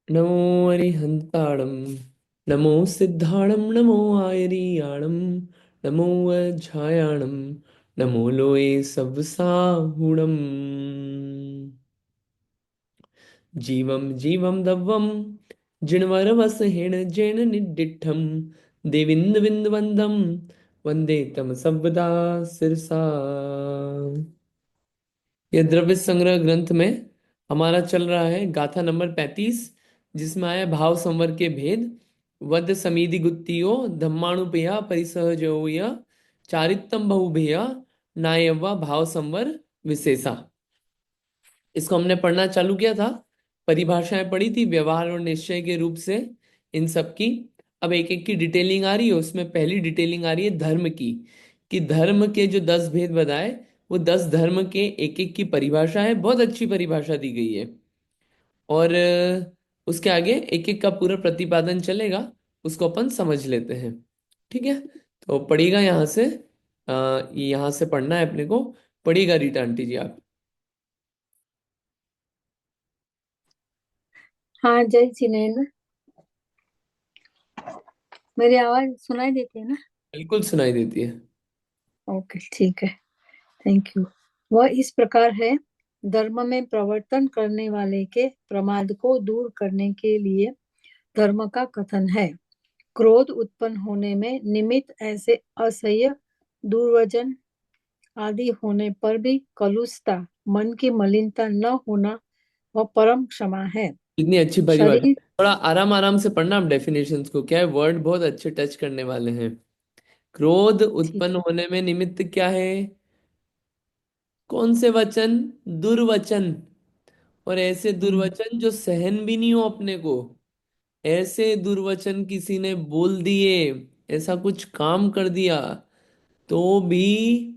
नमो अरिहन्ताणं नमो सिद्धाणं नमो आयरीयाणं नमो वज्झायाणं नमो लोये सवसाहुणम् जीवं जीवं दव्वं जिणवरवसहेण जेन निड्डिठं देविन्दुबिन्दुवन्दं वन्दे तं सर्वदा सिरसा। ये द्रव्य संग्रह ग्रंथ में हमारा चल रहा है गाथा नंबर 35, जिसमें आया भाव संवर के भेद। वद समीधि गुत्तियो धम्माणुपेया परिसहजोय चारित्तम बहुभेय नायवा भाव संवर विशेषा। इसको हमने पढ़ना चालू किया था, परिभाषाएं पढ़ी थी व्यवहार और निश्चय के रूप से इन सब की। अब एक एक की डिटेलिंग आ रही है। उसमें पहली डिटेलिंग आ रही है धर्म की, कि धर्म के जो 10 भेद बताए, वो 10 धर्म के एक एक की परिभाषा है। बहुत अच्छी परिभाषा दी गई है। और उसके आगे एक एक का पूरा प्रतिपादन चलेगा, उसको अपन समझ लेते हैं। ठीक है, तो पढ़िएगा यहाँ से। यहाँ से पढ़ना है अपने को। पढ़िएगा रीटा आंटी जी आप। हाँ, जय जिनेन्द्र। मेरी आवाज सुनाई देती है ना? बिल्कुल सुनाई देती है। ओके, ठीक है। Thank you. वह इस प्रकार है। धर्म में प्रवर्तन करने वाले के प्रमाद को दूर करने के लिए धर्म का कथन है। क्रोध उत्पन्न होने में निमित्त ऐसे असह्य दुर्वचन आदि होने पर भी कलुषता, मन की मलिनता न होना, वह परम क्षमा है। इतनी अच्छी परिभाषा। शरीर। थोड़ा आराम आराम से पढ़ना आप डेफिनेशंस को, क्या है वर्ड बहुत अच्छे टच करने वाले हैं। क्रोध ठीक उत्पन्न है। होने में निमित्त क्या है? कौन से वचन? दुर्वचन। और ऐसे हम्म। दुर्वचन जो सहन भी नहीं हो अपने को। ऐसे दुर्वचन किसी ने बोल दिए, ऐसा कुछ काम कर दिया, तो भी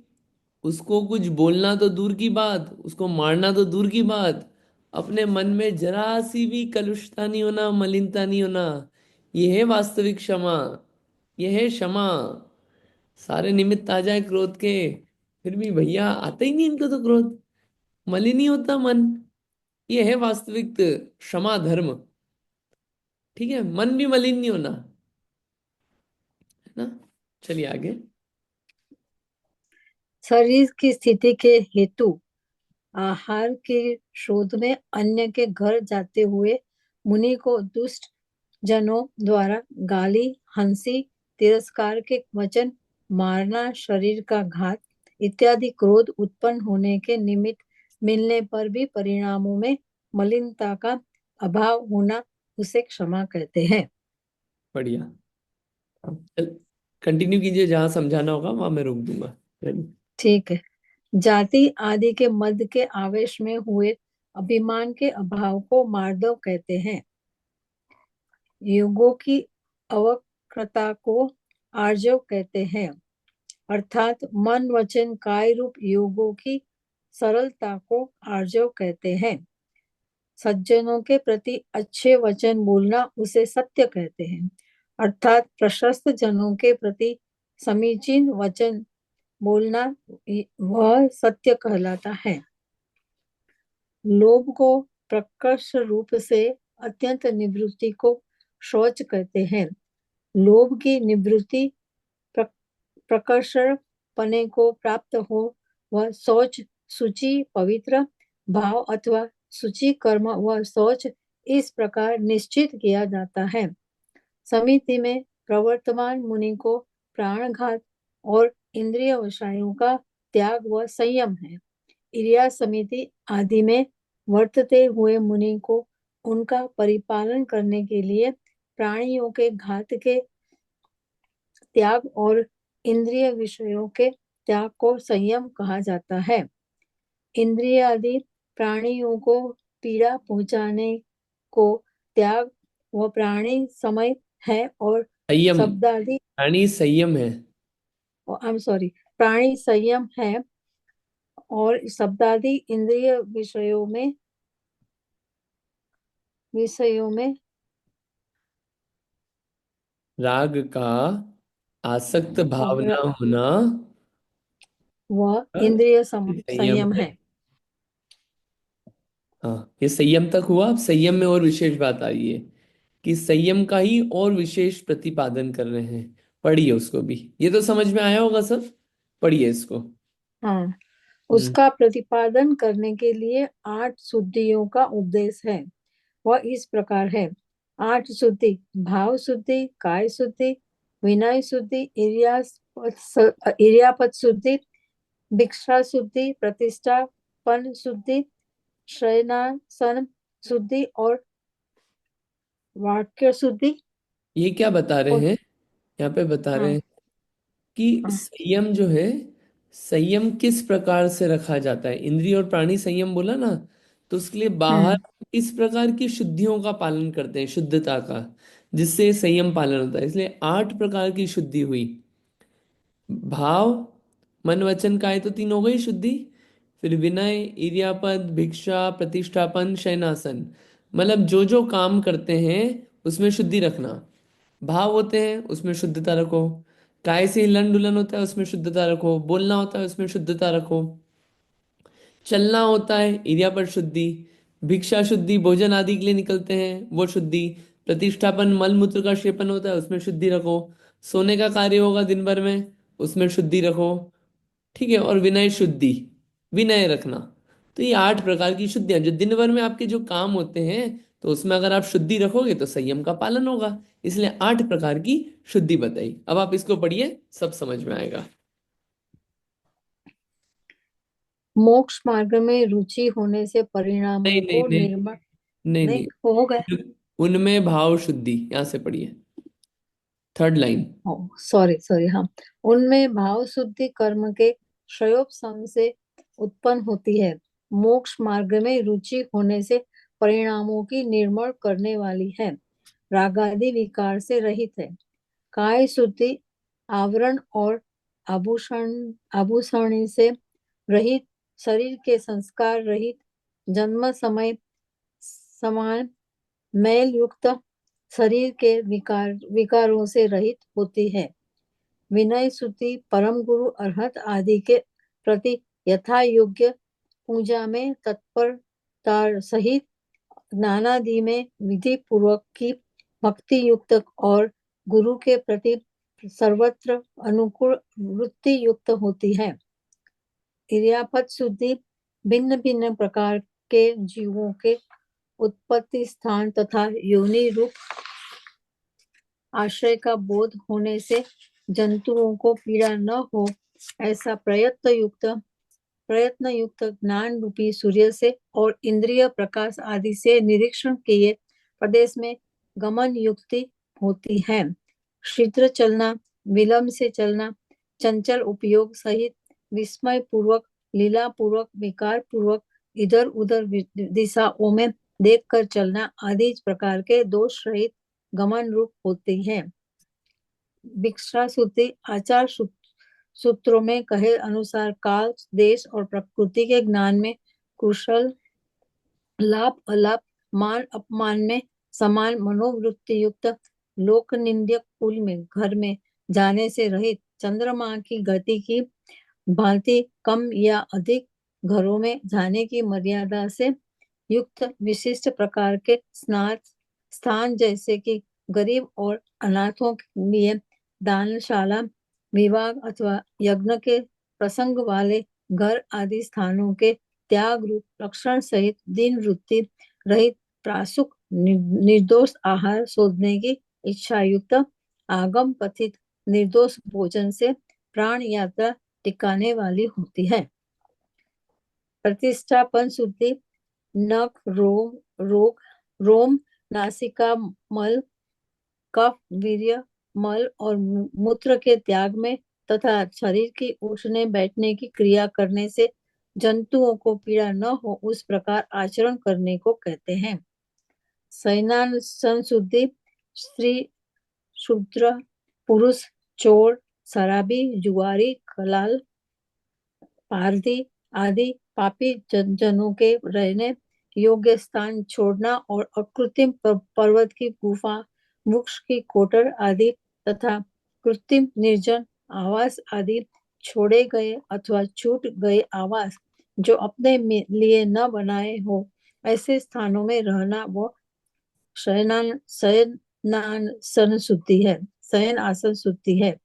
उसको कुछ बोलना तो दूर की बात, उसको मारना तो दूर की बात, अपने मन में जरा सी भी कलुषता नहीं होना, मलिनता नहीं होना। यह है वास्तविक क्षमा। यह है क्षमा। सारे निमित्त आ जाए क्रोध के, फिर भी भैया आता ही नहीं इनको तो क्रोध, मलिन ही होता मन। यह है वास्तविक क्षमा धर्म। ठीक है, मन भी मलिन नहीं होना, है ना। चलिए आगे। शरीर की स्थिति के हेतु आहार के शोध में अन्य के घर जाते हुए मुनि को दुष्ट जनों द्वारा गाली, हंसी, तिरस्कार के वचन, मारना, शरीर का घात इत्यादि क्रोध उत्पन्न होने के निमित्त मिलने पर भी परिणामों में मलिनता का अभाव होना, उसे क्षमा कहते हैं। बढ़िया। चल, कंटिन्यू कीजिए, जहां समझाना होगा वहां मैं रोक दूंगा। चलिए। ठीक है। जाति आदि के मद के आवेश में हुए अभिमान के अभाव को मार्दव कहते हैं। युगों की अवक्रता को आर्जव कहते हैं। अर्थात मन वचन काय रूप योगों की सरलता को आर्जव कहते हैं। सज्जनों के प्रति अच्छे वचन बोलना उसे सत्य कहते हैं। अर्थात प्रशस्त जनों के प्रति समीचीन वचन बोलना वह सत्य कहलाता है। लोभ को प्रकर्ष रूप से अत्यंत निवृत्ति को शौच कहते हैं। लोभ की निवृत्ति प्रकर्षण पने को प्राप्त हो, वह शौच, शुचि, पवित्र भाव अथवा शुचि कर्म व शौच इस प्रकार निश्चित किया जाता है। समिति में प्रवर्तमान मुनि को प्राणघात और इंद्रिय वशायों का त्याग व संयम है। इरिया समिति आदि में वर्तते हुए मुनि को उनका परिपालन करने के लिए प्राणियों के घात के त्याग और इंद्रिय विषयों के त्याग को संयम कहा जाता है। इंद्रिय आदि प्राणियों को पीड़ा पहुंचाने को त्याग व प्राणी समय है, और संयम। शब्द आदि, प्राणी संयम है। आई एम सॉरी, प्राणी संयम है, और शब्द आदि इंद्रिय विषयों में राग का आसक्त और भावना होना वह अ, इंद्रिय संयम संयम है। है। हाँ, ये संयम तक हुआ। अब संयम में और विशेष बात आ रही है कि संयम का ही और विशेष प्रतिपादन कर रहे हैं। पढ़िए उसको भी, ये तो समझ में आया होगा सब। पढ़िए इसको। हाँ, हम्म। उसका प्रतिपादन करने के लिए 8 शुद्धियों का उपदेश है। वह इस प्रकार है: 8 शुद्धि: भाव शुद्धि, काय शुद्धि, विनय शुद्धि, इरियापत शुद्धि, भिक्षा शुद्धि, प्रतिष्ठापन शुद्धि, शयनासन शुद्धि और वाक्य शुद्धि। ये क्या बता रहे और हैं? यहाँ पे बता रहे हाँ, हैं कि हाँ, संयम जो है, संयम किस प्रकार से रखा जाता है। इंद्रिय और प्राणी संयम बोला ना, तो उसके लिए बाहर हम्म, इस प्रकार की शुद्धियों का पालन करते हैं, शुद्धता का, जिससे संयम पालन होता है। इसलिए 8 प्रकार की शुद्धि हुई। भाव, मन वचन काया तो 3 हो गई शुद्धि। फिर विनय, इर्यापद, भिक्षा, प्रतिष्ठापन, शयनासन। मतलब जो जो काम करते हैं उसमें शुद्धि रखना। भाव होते हैं उसमें शुद्धता रखो। काय से हिलन डुलन होता है उसमें शुद्धता रखो। बोलना होता है उसमें शुद्धता रखो। चलना होता है, इर्यापद शुद्धि। भिक्षा शुद्धि, भोजन आदि के लिए निकलते हैं वो शुद्धि। प्रतिष्ठापन, मल मूत्र का क्षेपण होता है उसमें शुद्धि रखो। सोने का कार्य होगा दिन भर में, उसमें शुद्धि रखो। ठीक है। और विनय शुद्धि, विनय रखना। तो ये 8 प्रकार की शुद्धियां जो दिन भर में आपके जो काम होते हैं, तो उसमें अगर आप शुद्धि रखोगे तो संयम का पालन होगा। इसलिए 8 प्रकार की शुद्धि बताई। अब आप इसको पढ़िए, सब समझ में आएगा। मोक्ष मार्ग में रुचि होने से परिणामों नहीं नहीं को नहीं, निर्मल नहीं नहीं नहीं। हो गए। उनमें भाव शुद्धि, यहां से पढ़िए, 3rd लाइन। सॉरी सॉरी, हाँ, उनमें भाव शुद्धि कर्म के क्षयोपशम से उत्पन्न होती है। मोक्ष मार्ग में रुचि होने से परिणामों की निर्मल करने वाली है, रागादि विकार से रहित है। काय शुद्धि आवरण और आभूषण आभूषण से रहित, शरीर के संस्कार रहित, जन्म समय समान मैल युक्त, शरीर के विकारों से रहित होती है। विनय शुद्धि परम गुरु अरहत आदि के प्रति यथा योग्य पूजा में तत्परता सहित, ज्ञानादि में विधि पूर्वक की भक्ति युक्त और गुरु के प्रति सर्वत्र अनुकूल वृत्ति युक्त होती है। इर्यापत शुद्धि भिन्न भिन्न प्रकार के जीवों के उत्पत्ति स्थान तथा योनि रूप आश्रय का बोध होने से जंतुओं को पीड़ा न हो, ऐसा प्रयत्न युक्त ज्ञान रूपी सूर्य से और इंद्रिय प्रकाश आदि से निरीक्षण किए प्रदेश में गमन युक्ति होती है। शीघ्र चलना, विलंब से चलना, चंचल उपयोग सहित, विस्मय पूर्वक, लीला पूर्वक, विकार पूर्वक, इधर उधर दिशाओं में देखकर चलना आदि प्रकार के दोष रहित गमन रूप होती है। भिक्षा श्रुति आचार सूत्रों में कहे अनुसार काल, देश और प्रकृति के ज्ञान में कुशल, लाभ अलाप, मान अपमान में समान मनोवृत्ति युक्त, लोक निंदक कुल में घर में जाने से रहित, चंद्रमा की गति की भांति कम या अधिक घरों में जाने की मर्यादा से युक्त, विशिष्ट प्रकार के स्नात स्थान जैसे कि गरीब और अनाथों के लिए दानशाला, विवाह अथवा यज्ञ के प्रसंग वाले घर आदि स्थानों के त्याग रूप लक्षण सहित दिन वृत्ति रहित, प्रासुक निर्दोष आहार शोधने की इच्छा युक्त, आगम कथित निर्दोष भोजन से प्राण यात्रा टिकाने वाली होती है। प्रतिष्ठापन शुद्धि नख, रोग, रोम, नासिका मल, कफ, वीर्य, मल और मूत्र के त्याग में तथा शरीर की उठने बैठने की क्रिया करने से जंतुओं को पीड़ा न हो, उस प्रकार आचरण करने को कहते हैं। शयनासन शुद्धि स्त्री, शूद्र, पुरुष, चोर, शराबी, जुआरी, कलाल, पारधी आदि पापी जनों के रहने योग्य स्थान छोड़ना और अकृत्रिम पर्वत की गुफा, वृक्ष की कोटर आदि तथा कृत्रिम निर्जन आवास आदि छोड़े गए अथवा छूट गए आवास जो अपने लिए न बनाए हो, ऐसे स्थानों में रहना वो शयनासन शुद्धि है। शयन आसन शुद्धि है।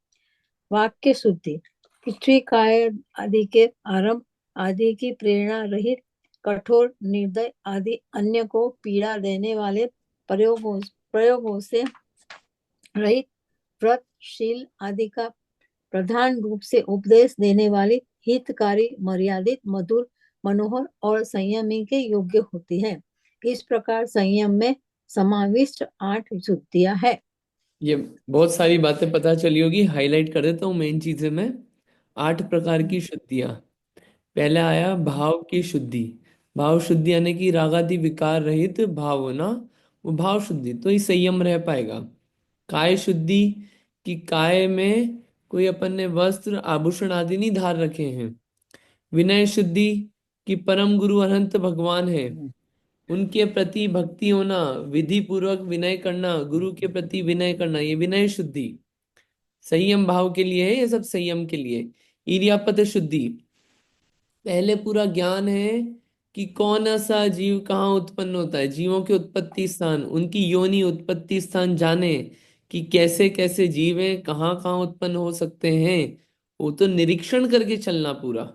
वाक्य शुद्धि। पृथ्वी काय आदि के आरंभ आदि की प्रेरणा रहित, कठोर, निर्दय आदि अन्य को पीड़ा देने वाले प्रयोगों प्रयोगों से रहित, व्रत, शील आदि का प्रधान रूप से उपदेश देने वाली, हितकारी, मर्यादित, मधुर, मनोहर और संयमी के योग्य होती है। इस प्रकार संयम में समाविष्ट 8 शुद्धियां है। ये बहुत सारी बातें पता चली होगी, हाईलाइट कर देता हूँ मेन चीजें में। 8 प्रकार की शुद्धियां। पहला आया भाव की शुद्धि। भाव शुद्धि यानी कि रागादि विकार रहित भाव होना, वो भाव शुद्धि, तो ही संयम रह पाएगा। काय शुद्धि, कि काय में कोई अपन ने वस्त्र आभूषण आदि नहीं धार रखे हैं। विनय शुद्धि, कि परम गुरु अनंत भगवान है, उनके प्रति भक्ति होना, विधि पूर्वक विनय करना, गुरु के प्रति विनय करना, ये विनय शुद्धि। संयम भाव के लिए है, ये सब संयम के लिए। इरियापत शुद्धि, पहले पूरा ज्ञान है कि कौन सा जीव कहाँ उत्पन्न होता है, जीवों के उत्पत्ति स्थान, उनकी योनि उत्पत्ति स्थान जाने, कि कैसे कैसे जीव हैं, कहाँ कहाँ उत्पन्न हो सकते हैं। वो तो निरीक्षण करके चलना पूरा।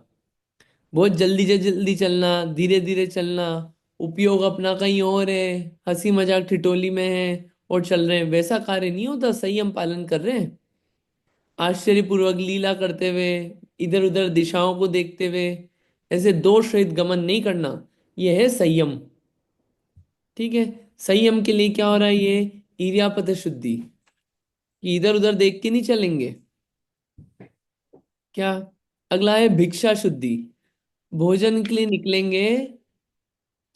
बहुत जल्दी जल्दी चलना, धीरे धीरे चलना, उपयोग अपना कहीं और है, हंसी मजाक ठिठोली में है और चल रहे हैं, वैसा कार्य नहीं होता। संयम पालन कर रहे हैं, आश्चर्यपूर्वक लीला करते हुए, इधर उधर दिशाओं को देखते हुए, ऐसे दोष रहित गमन नहीं करना, यह है संयम। ठीक है। संयम के लिए क्या हो रहा है, ये इरियापत शुद्धि, कि इधर उधर देख के नहीं चलेंगे। क्या। अगला है भिक्षा शुद्धि। भोजन के लिए निकलेंगे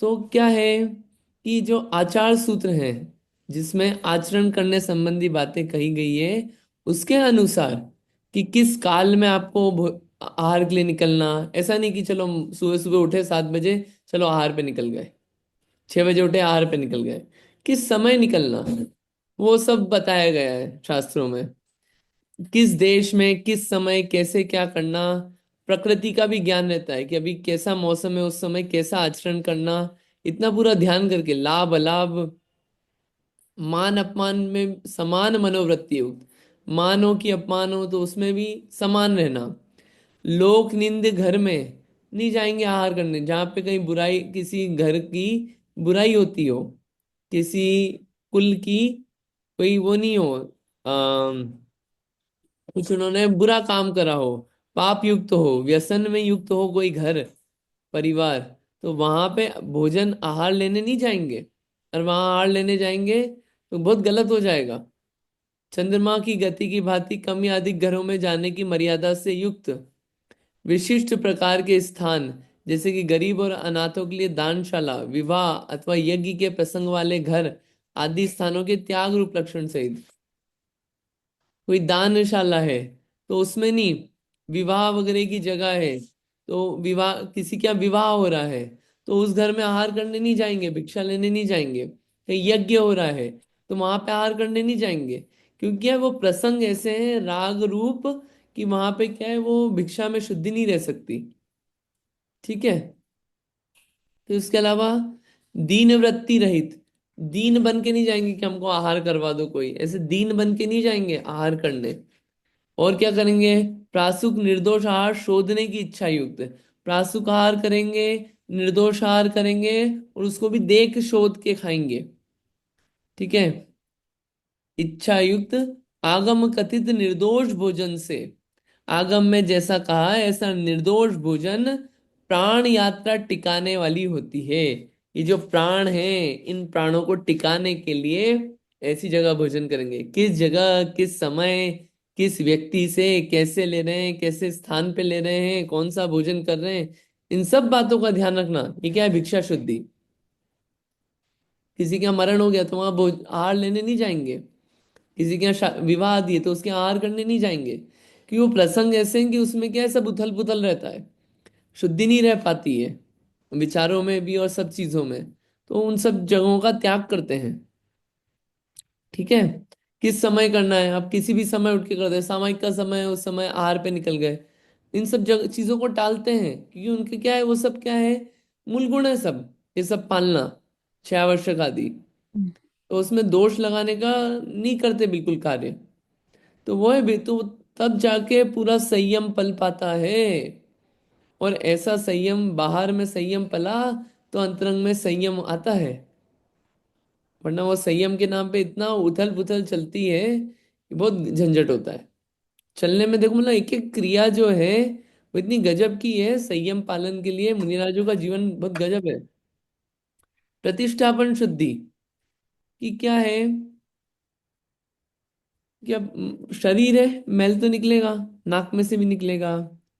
तो क्या है कि जो आचार सूत्र हैं, जिसमें आचरण करने संबंधी बातें कही गई है, उसके अनुसार, कि किस काल में आपको आहार के लिए निकलना। ऐसा नहीं कि चलो सुबह सुबह उठे 7 बजे, चलो आहार पे निकल गए, 6 बजे उठे आहार पे निकल गए। किस समय निकलना, वो सब बताया गया है शास्त्रों में। किस देश में किस समय कैसे क्या करना। प्रकृति का भी ज्ञान रहता है कि अभी कैसा मौसम है, उस समय कैसा आचरण करना। इतना पूरा ध्यान करके लाभ अलाभ, मान अपमान में समान मनोवृत्ति युक्त, मान हो कि अपमान हो तो उसमें भी समान रहना। लोक निंद घर में नहीं जाएंगे आहार करने, जहाँ पे कहीं बुराई, किसी घर की बुराई होती हो, किसी कुल की कोई वो नहीं हो, कुछ उन्होंने बुरा काम करा हो, पाप युक्त हो, व्यसन में युक्त हो कोई घर परिवार, तो वहां पे भोजन आहार लेने नहीं जाएंगे। और वहां आहार लेने जाएंगे तो बहुत गलत हो जाएगा। चंद्रमा की गति की भांति कम या अधिक घरों में जाने की मर्यादा से युक्त विशिष्ट प्रकार के स्थान, जैसे कि गरीब और अनाथों के लिए दानशाला, विवाह अथवा यज्ञ के प्रसंग वाले घर आदि स्थानों के त्याग रूप लक्षण सहित। कोई दानशाला है तो उसमें नहीं, विवाह वगैरह की जगह है, तो विवाह, किसी का विवाह हो रहा है तो उस घर में आहार करने नहीं जाएंगे, भिक्षा लेने नहीं जाएंगे। कहीं यज्ञ हो रहा है तो वहां पे आहार करने नहीं जाएंगे, क्योंकि क्या है, वो प्रसंग ऐसे हैं राग रूप, कि वहां पे क्या है, वो भिक्षा में शुद्धि नहीं रह सकती। ठीक है। तो इसके अलावा दीन वृत्ति रहित, दीन बन के नहीं जाएंगे कि हमको आहार करवा दो, कोई ऐसे दीन बन के नहीं जाएंगे आहार करने। और क्या करेंगे, प्रासुक निर्दोष आहार शोधने की इच्छा युक्त, प्रासुक आहार करेंगे, निर्दोष आहार करेंगे, और उसको भी देख शोध के खाएंगे। ठीक है। इच्छा युक्त, आगम कथित निर्दोष भोजन से, आगम में जैसा कहा है ऐसा निर्दोष भोजन प्राण यात्रा टिकाने वाली होती है। ये जो प्राण है, इन प्राणों को टिकाने के लिए ऐसी जगह भोजन करेंगे। किस जगह, किस समय, किस व्यक्ति से कैसे ले रहे हैं, कैसे स्थान पे ले रहे हैं, कौन सा भोजन कर रहे हैं, इन सब बातों का ध्यान रखना। ये क्या है, भिक्षा शुद्धि। किसी का मरण हो गया तो वहां भोज आहार लेने नहीं जाएंगे। किसी के यहाँ विवाह दिए तो उसके आहार करने नहीं जाएंगे, क्योंकि वो प्रसंग ऐसे हैं कि उसमें क्या है, सब उथल पुथल रहता है, शुद्धि नहीं रह पाती है विचारों में भी और सब चीजों में। तो उन सब जगहों का त्याग करते हैं। ठीक है। किस समय करना है, आप किसी भी समय उठ के कर दे, सामायिक का समय है, उस समय आहार पे निकल गए, इन सब जगह चीजों को टालते हैं, क्योंकि उनके क्या है, वो सब क्या है, मूल गुण है सब। ये सब पालना, 6 आवश्यक आदि, हम्म। तो उसमें दोष लगाने का नहीं करते बिल्कुल कार्य। तो वो है भी तो, तब जाके पूरा संयम पल पाता है। और ऐसा संयम, बाहर में संयम पला तो अंतरंग में संयम आता है। वरना वो संयम के नाम पे इतना उथल पुथल चलती है कि बहुत झंझट होता है चलने में। देखो मतलब एक एक क्रिया जो है वो इतनी गजब की है संयम पालन के लिए। मुनिराजों का जीवन बहुत गजब है। प्रतिष्ठापन शुद्धि की क्या है? कि अब शरीर है, मैल तो निकलेगा, नाक में से भी निकलेगा,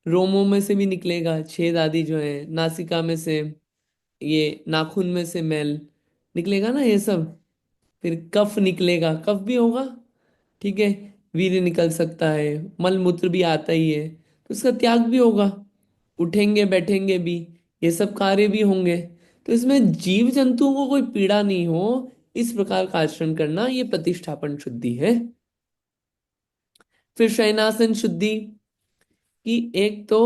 रोमों में से भी निकलेगा, छेद आदि जो है, नासिका में से, ये नाखून में से मैल निकलेगा ना ये सब। फिर कफ निकलेगा, कफ भी होगा, ठीक है। वीर्य निकल सकता है, मल मूत्र भी आता ही है, तो उसका त्याग भी होगा। उठेंगे बैठेंगे भी, ये सब कार्य भी होंगे। तो इसमें जीव जंतुओं को कोई पीड़ा नहीं हो, इस प्रकार का आचरण करना, ये प्रतिष्ठापन शुद्धि है। फिर शयनासन शुद्धि, कि एक तो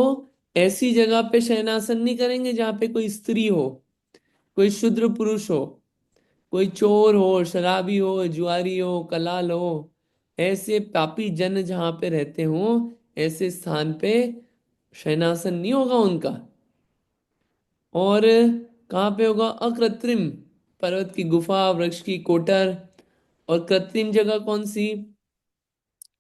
ऐसी जगह पे शयनासन नहीं करेंगे जहां पे कोई स्त्री हो, कोई शूद्र पुरुष हो, कोई चोर हो, शराबी हो, जुआरी हो, कलाल हो, ऐसे पापी जन जहां पे रहते हो, ऐसे स्थान पे शयनासन नहीं होगा उनका। और कहाँ पे होगा? अकृत्रिम, पर्वत की गुफा, वृक्ष की कोटर। और कृत्रिम जगह कौन सी?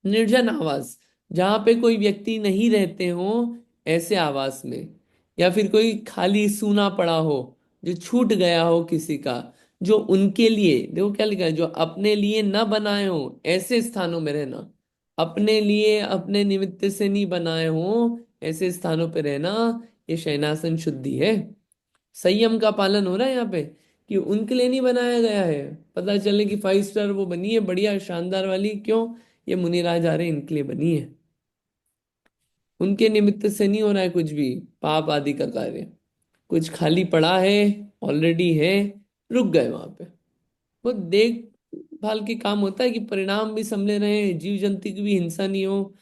निर्जन आवास, जहां पे कोई व्यक्ति नहीं रहते हो, ऐसे आवास में। या फिर कोई खाली सूना पड़ा हो, जो छूट गया हो किसी का, जो उनके लिए, देखो क्या लिखा है, जो अपने लिए न बनाए हो, ऐसे स्थानों में रहना। अपने लिए अपने निमित्त से नहीं बनाए हो, ऐसे स्थानों पे रहना, ये शयनासन शुद्धि है। संयम का पालन हो रहा है यहाँ पे, कि उनके लिए नहीं बनाया गया है। पता चले कि 5 स्टार वो बनी है बढ़िया शानदार वाली, क्यों? ये मुनिराज आ रहे हैं, इनके लिए बनी है। उनके निमित्त से नहीं हो रहा है कुछ भी पाप आदि का कार्य। कुछ खाली पड़ा है, ऑलरेडी है, रुक गए वहां पे। वो देखभाल के काम होता है कि परिणाम भी संभले रहे, जीव जंतु की भी हिंसा नहीं हो,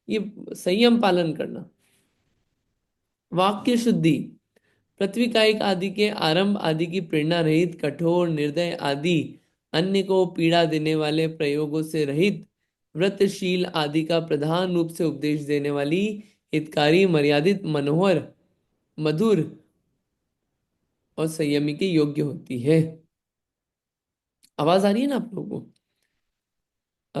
ये संयम पालन करना। वाक्य शुद्धि, पृथ्वी कायिक आदि के आरंभ आदि की प्रेरणा रहित, कठोर, निर्दय आदि अन्य को पीड़ा देने वाले प्रयोगों से रहित, व्रतशील आदि का प्रधान रूप से उपदेश देने वाली, हितकारी, मर्यादित, मनोहर, मधुर और संयमी के योग्य होती है। आवाज आ रही है ना आप लोगों को? अ,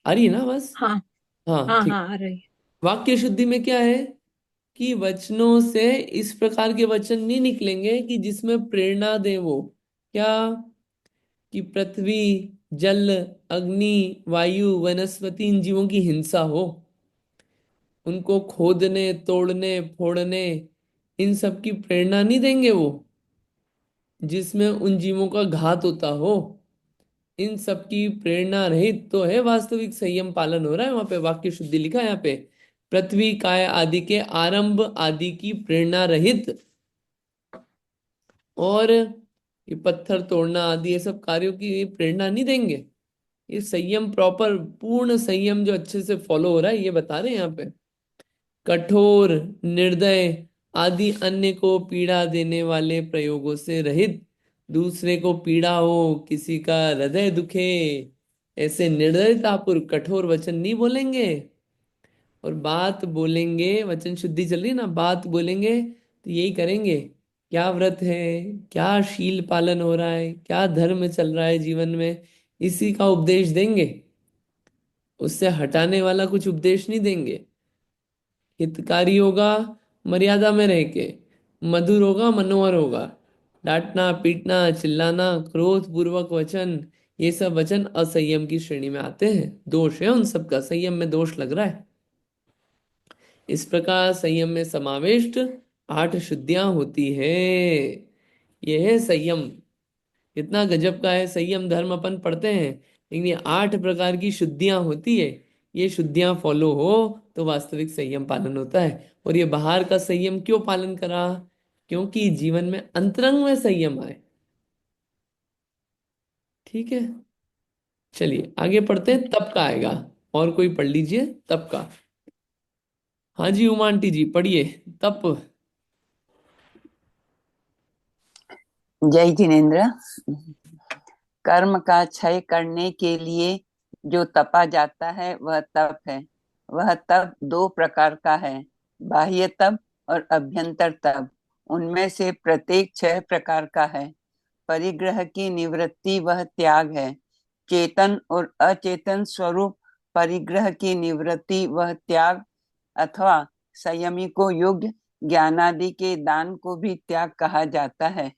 आ रही है ना आवाज? हाँ हाँ, हाँ ठीक। हाँ, आ रही है। वाक्य शुद्धि में क्या है? कि वचनों से इस प्रकार के वचन नहीं निकलेंगे कि जिसमें प्रेरणा दे वो। क्या? कि पृथ्वी, जल, अग्नि, वायु, वनस्पति, इन जीवों की हिंसा हो, उनको खोदने, तोड़ने, फोड़ने, इन सब की प्रेरणा नहीं देंगे वो, जिसमें उन जीवों का घात होता हो। इन सब की प्रेरणा रहित तो है वास्तविक संयम पालन हो रहा है वहां पे। वाक्य शुद्धि लिखा है यहाँ पे, पृथ्वी काय आदि के आरंभ आदि की प्रेरणा रहित। और ये पत्थर तोड़ना आदि ये सब कार्यों की प्रेरणा नहीं देंगे। ये संयम प्रॉपर, पूर्ण संयम जो अच्छे से फॉलो हो रहा है, ये बता रहे हैं यहाँ पे। कठोर, निर्दय आदि अन्य को पीड़ा देने वाले प्रयोगों से रहित, दूसरे को पीड़ा हो, किसी का हृदय दुखे, ऐसे निर्दयतापूर्वक कठोर वचन नहीं बोलेंगे। और बात बोलेंगे, वचन शुद्धि चल रही है ना, बात बोलेंगे तो यही करेंगे, क्या व्रत है, क्या शील पालन हो रहा है, क्या धर्म चल रहा है जीवन में, इसी का उपदेश देंगे। उससे हटाने वाला कुछ उपदेश नहीं देंगे। हितकारी होगा, मर्यादा में रह के, मधुर होगा, मनोहर होगा। डांटना, पीटना, चिल्लाना, क्रोध पूर्वक वचन, ये सब वचन असंयम की श्रेणी में आते हैं। दोष है उन सबका, संयम में दोष लग रहा है। इस प्रकार संयम में समाविष्ट 8 शुद्धियां होती है। यह है संयम। इतना गजब का है संयम धर्म, अपन पढ़ते हैं, लेकिन ये 8 प्रकार की शुद्धियां होती है। ये शुद्धियां फॉलो हो तो वास्तविक संयम पालन होता है। और ये बाहर का संयम क्यों पालन करा? क्योंकि जीवन में अंतरंग में संयम आए। ठीक है, चलिए आगे पढ़ते हैं। तप का आएगा, और कोई पढ़ लीजिए तप का। हाँ जी, उमा आंटी जी पढ़िए तप। जय जिनेन्द्र। कर्म का क्षय करने के लिए जो तपा जाता है वह तप है। वह तप दो प्रकार का है, बाह्य तप और अभ्यंतर तप। उनमें से प्रत्येक छह प्रकार का है। परिग्रह की निवृत्ति वह त्याग है। चेतन और अचेतन स्वरूप परिग्रह की निवृत्ति वह त्याग अथवा संयमी को योग्य ज्ञानादि के दान को भी त्याग कहा जाता है।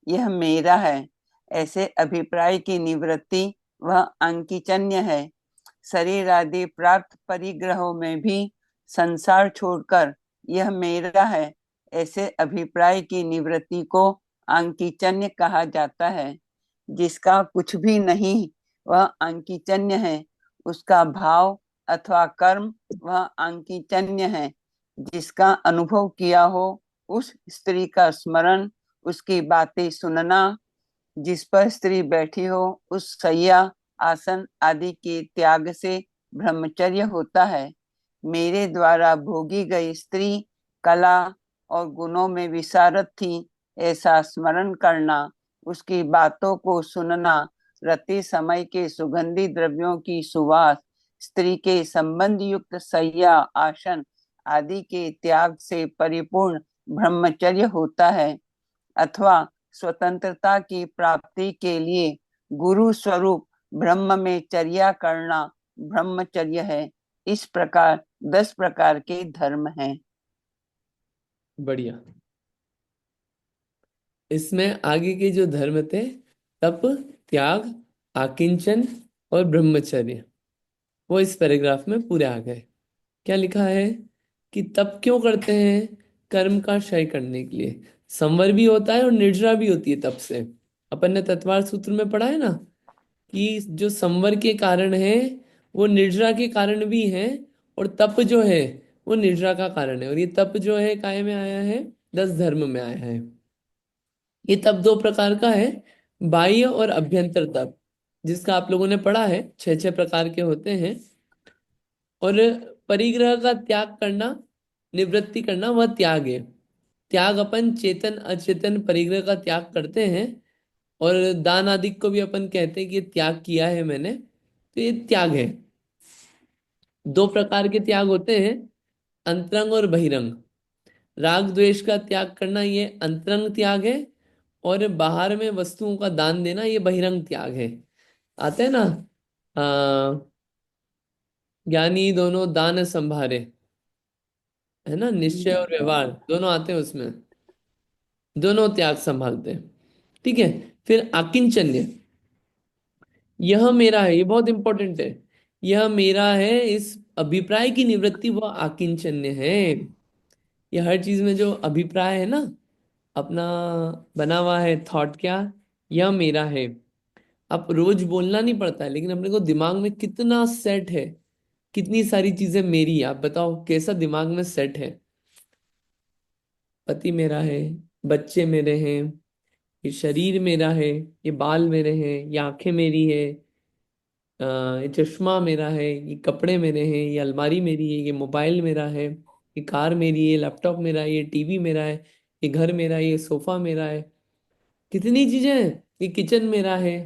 यह मेरा है ऐसे अभिप्राय की निवृत्ति वह अंकिचन्य है। शरीर आदि प्राप्त परिग्रहों में भी संसार छोड़कर यह मेरा है ऐसे अभिप्राय की निवृत्ति को अंकिचन्य कहा जाता है। जिसका कुछ भी नहीं वह अंकिचन्य है। उसका भाव अथवा कर्म वह अंकिचन्य है। जिसका अनुभव किया हो उस स्त्री का स्मरण, उसकी बातें सुनना, जिस पर स्त्री बैठी हो उस शैया आसन आदि के त्याग से ब्रह्मचर्य होता है। मेरे द्वारा भोगी गई स्त्री कला और गुणों में विशारद थी ऐसा स्मरण करना, उसकी बातों को सुनना, रति समय के सुगंधी द्रव्यों की सुवास, स्त्री के संबंध युक्त शैया आसन आदि के त्याग से परिपूर्ण ब्रह्मचर्य होता है। अथवा स्वतंत्रता की प्राप्ति के लिए गुरु स्वरूप ब्रह्म में चर्या करना ब्रह्मचर्य है। इस प्रकार 10 प्रकार के धर्म हैं। बढ़िया। इसमें आगे के जो धर्म थे, तप, त्याग, आकिंचन और ब्रह्मचर्य, वो इस पैराग्राफ में पूरे आ गए। क्या लिखा है कि तप क्यों करते हैं? कर्म का क्षय करने के लिए। संवर भी होता है और निर्जरा भी होती है तप से। अपन ने तत्वार सूत्र में पढ़ा है ना कि जो संवर के कारण है वो निर्जरा के कारण भी है, और तप जो है वो निर्जरा का कारण है। और ये तप जो है काय में आया है? 10 धर्म में आया है। ये तप दो प्रकार का है, बाह्य और अभ्यंतर तप, जिसका आप लोगों ने पढ़ा है, छह छह प्रकार के होते हैं। और परिग्रह का त्याग करना, निवृत्ति करना, वह त्याग है। त्याग अपन चेतन अचेतन परिग्रह का त्याग करते हैं। और दान आदि को भी अपन कहते हैं कि ये त्याग किया है मैंने, तो ये त्याग है। दो प्रकार के त्याग होते हैं, अंतरंग और बहिरंग। राग द्वेष का त्याग करना ये अंतरंग त्याग है, और बाहर में वस्तुओं का दान देना ये बहिरंग त्याग है। आते हैं ना, ज्ञानी दोनों दान संभारे, है ना, निश्चय और व्यवहार दोनों आते हैं उसमें, दोनों त्याग संभालते हैं। ठीक है। फिर आकिंचन्य, यह मेरा है, ये बहुत इंपॉर्टेंट है। यह मेरा है, इस अभिप्राय की निवृत्ति वह आकिंचन्य है। ये हर चीज में जो अभिप्राय है ना, अपना बना हुआ है थॉट, क्या यह मेरा है। अब रोज बोलना नहीं पड़ता है, लेकिन अपने को दिमाग में कितना सेट है, कितनी सारी चीजें मेरी। आप बताओ कैसा दिमाग में सेट है? पति मेरा है, बच्चे मेरे हैं, ये शरीर मेरा है, ये बाल मेरे हैं, ये आंखें मेरी है, ये चश्मा मेरा है, ये कपड़े मेरे हैं, ये अलमारी मेरी है, ये मोबाइल मेरा है, ये कार मेरी है, लैपटॉप मेरा है, ये टीवी मेरा है, ये घर मेरा है, ये सोफा मेरा है। कितनी चीजें हैं। ये किचन मेरा है।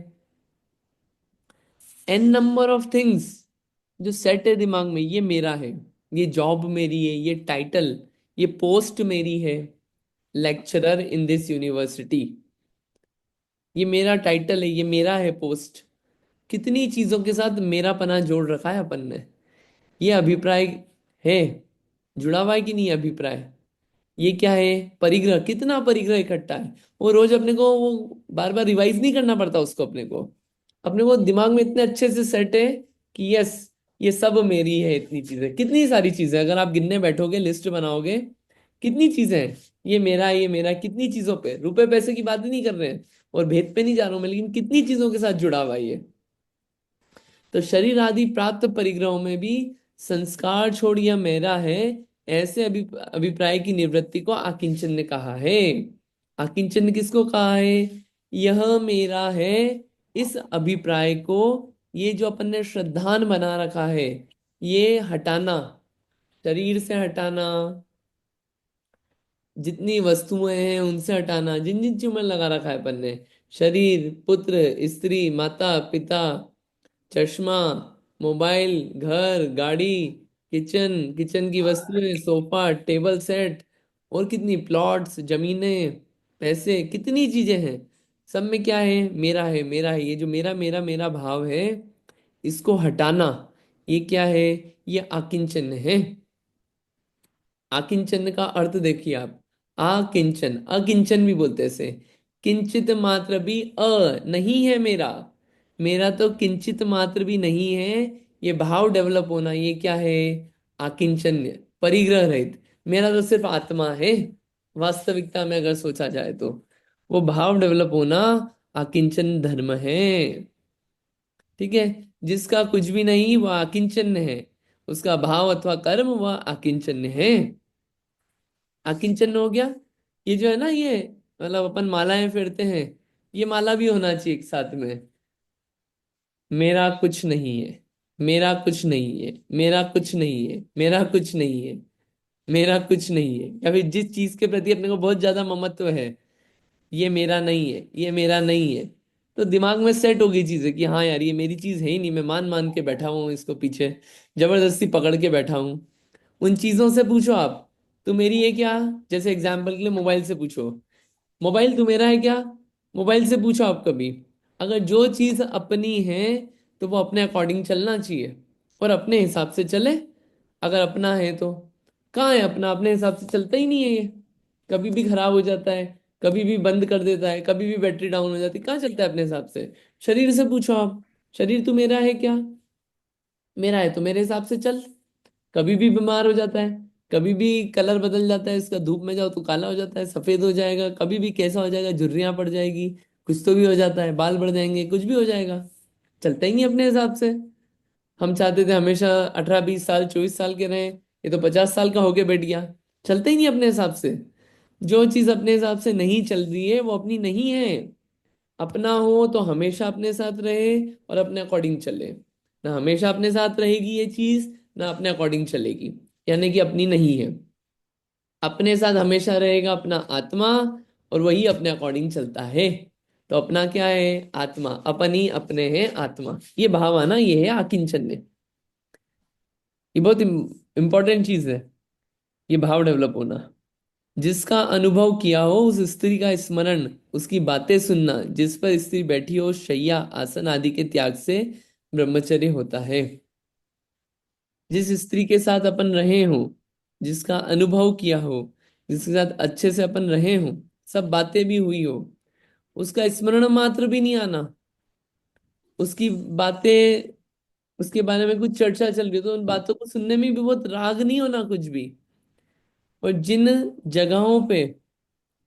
एन नंबर ऑफ थिंग्स जो सेट है दिमाग में, ये मेरा है। ये जॉब मेरी है, ये टाइटल, ये पोस्ट मेरी है, लेक्चरर इन दिस यूनिवर्सिटी, ये मेरा टाइटल है, ये मेरा है पोस्ट। कितनी चीजों के साथ मेरा पना जोड़ रखा है अपन ने। ये अभिप्राय है, जुड़ा हुआ है कि नहीं अभिप्राय? ये क्या है? परिग्रह। कितना परिग्रह इकट्ठा है, वो रोज अपने को वो बार बार रिवाइज नहीं करना पड़ता उसको। अपने को दिमाग में इतने अच्छे से सेट है कि यस, ये सब मेरी है। इतनी चीजें, कितनी सारी चीजें, अगर आप गिनने बैठोगे, लिस्ट बनाओगे, कितनी चीजें हैं। ये मेरा, ये मेरा, कितनी चीजों पे, रुपए पैसे की बात ही नहीं कर रहे हैं और भेद पे नहीं जा रहा हूं मैं, लेकिन कितनी चीजों के साथ जुड़ा हुआ है ये। तो शरीर आदि प्राप्त परिग्रहों में भी संस्कार छोड़ यह मेरा है, ऐसे अभिप्राय की निवृत्ति को आकिंचन ने कहा है। आकिंचन ने किसको कहा है? यह मेरा है, इस अभिप्राय को, ये जो अपन ने श्रद्धान बना रखा है, ये हटाना, शरीर से हटाना, जितनी वस्तुएं हैं उनसे हटाना, जिन जिन चीजों में लगा रखा है अपन ने, शरीर, पुत्र, स्त्री, माता पिता, चश्मा, मोबाइल, घर, गाड़ी, किचन, किचन की वस्तुएं, सोफा, टेबल सेट, और कितनी प्लॉट्स, जमीनें, पैसे, कितनी चीजें हैं। सब में क्या है? मेरा है, मेरा है। ये जो मेरा मेरा मेरा भाव है, इसको हटाना, ये क्या है? ये आकिंचन है। आकिंचन का अर्थ देखिए आप। आकिंचन, अकिंचन भी बोलते हैं इसे। किंचित मात्र भी नहीं है मेरा। मेरा तो किंचित मात्र भी नहीं है। ये भाव डेवलप होना, ये क्या है? आकिंचन्य, परिग्रह रहित। मेरा तो सिर्फ आत्मा है। वास्तविकता में अगर सोचा जाए तो वो भाव डेवलप होना आकिंचन धर्म है। ठीक है। जिसका कुछ भी नहीं वह आकिंचन्य है। उसका भाव अथवा कर्म वह आकिंचन्य है। अकिंचन हो गया। ये जो है ना, ये मतलब अपन मालाएं फेरते हैं, ये माला भी होना चाहिए एक साथ में। मेरा कुछ नहीं है, मेरा कुछ नहीं है, मेरा कुछ नहीं है, मेरा कुछ नहीं है, मेरा कुछ नहीं है। या फिर जिस चीज के प्रति अपने को बहुत ज्यादा ममत्व है, ये मेरा नहीं है, ये मेरा नहीं है, तो दिमाग में सेट हो गई चीजें कि हाँ यार, ये मेरी चीज है ही नहीं, मैं मान मान के बैठा हूँ इसको पीछे, जबरदस्ती पकड़ के बैठा हूँ। उन चीजों से पूछो आप, तू मेरी है क्या? जैसे एग्जाम्पल के लिए मोबाइल से पूछो, मोबाइल तू मेरा है क्या? मोबाइल से पूछो आप कभी। अगर जो चीज अपनी है तो वो अपने अकॉर्डिंग चलना चाहिए और अपने हिसाब से चले। अगर अपना है तो कहाँ है अपना? अपने हिसाब से चलता ही नहीं है ये। कभी भी खराब हो जाता है, कभी भी बंद कर देता है, कभी भी बैटरी डाउन हो जाती है। कहाँ चलता है अपने हिसाब से? शरीर से पूछो आप, शरीर तू मेरा है क्या? मेरा है तो मेरे हिसाब से चल। कभी भी बीमार हो जाता है, कभी भी कलर बदल जाता है इसका, धूप में जाओ तो काला हो जाता है, सफेद हो जाएगा, कभी भी कैसा हो जाएगा, झुर्रियां पड़ जाएगी, कुछ तो भी हो जाता है, बाल बढ़ जाएंगे, कुछ भी हो जाएगा। चलता ही नहीं अपने हिसाब से। हम चाहते थे हमेशा 18 20 साल 24 साल के रहें, ये तो 50 साल का होके बैठ गया। चलता ही नहीं अपने हिसाब से। जो चीज अपने हिसाब से नहीं चल रही है वो अपनी नहीं है। अपना हो तो हमेशा अपने साथ रहे और अपने अकॉर्डिंग चले। ना हमेशा अपने साथ रहेगी ये चीज, ना अपने अकॉर्डिंग चलेगी, यानी कि अपनी नहीं है। अपने साथ हमेशा रहेगा अपना आत्मा, और वही अपने अकॉर्डिंग चलता है। तो अपना क्या है? आत्मा। अपन ही अपने हैं आत्मा। ये भाव आना, ये है आकिंचन में। ये बहुत इंपॉर्टेंट चीज है, ये भाव डेवलप होना। जिसका अनुभव किया हो उस स्त्री का स्मरण, उसकी बातें सुनना, जिस पर स्त्री बैठी हो शैया आसन आदि के त्याग से ब्रह्मचर्य होता है। जिस स्त्री के साथ अपन रहे हो, जिसका अनुभव किया हो, जिसके साथ अच्छे से अपन रहे हो, सब बातें भी हुई हो, उसका स्मरण मात्र भी नहीं आना। उसकी बातें, उसके बारे में कुछ चर्चा चल रही है तो उन बातों को सुनने में भी बहुत राग नहीं होना कुछ भी। और जिन जगहों पे,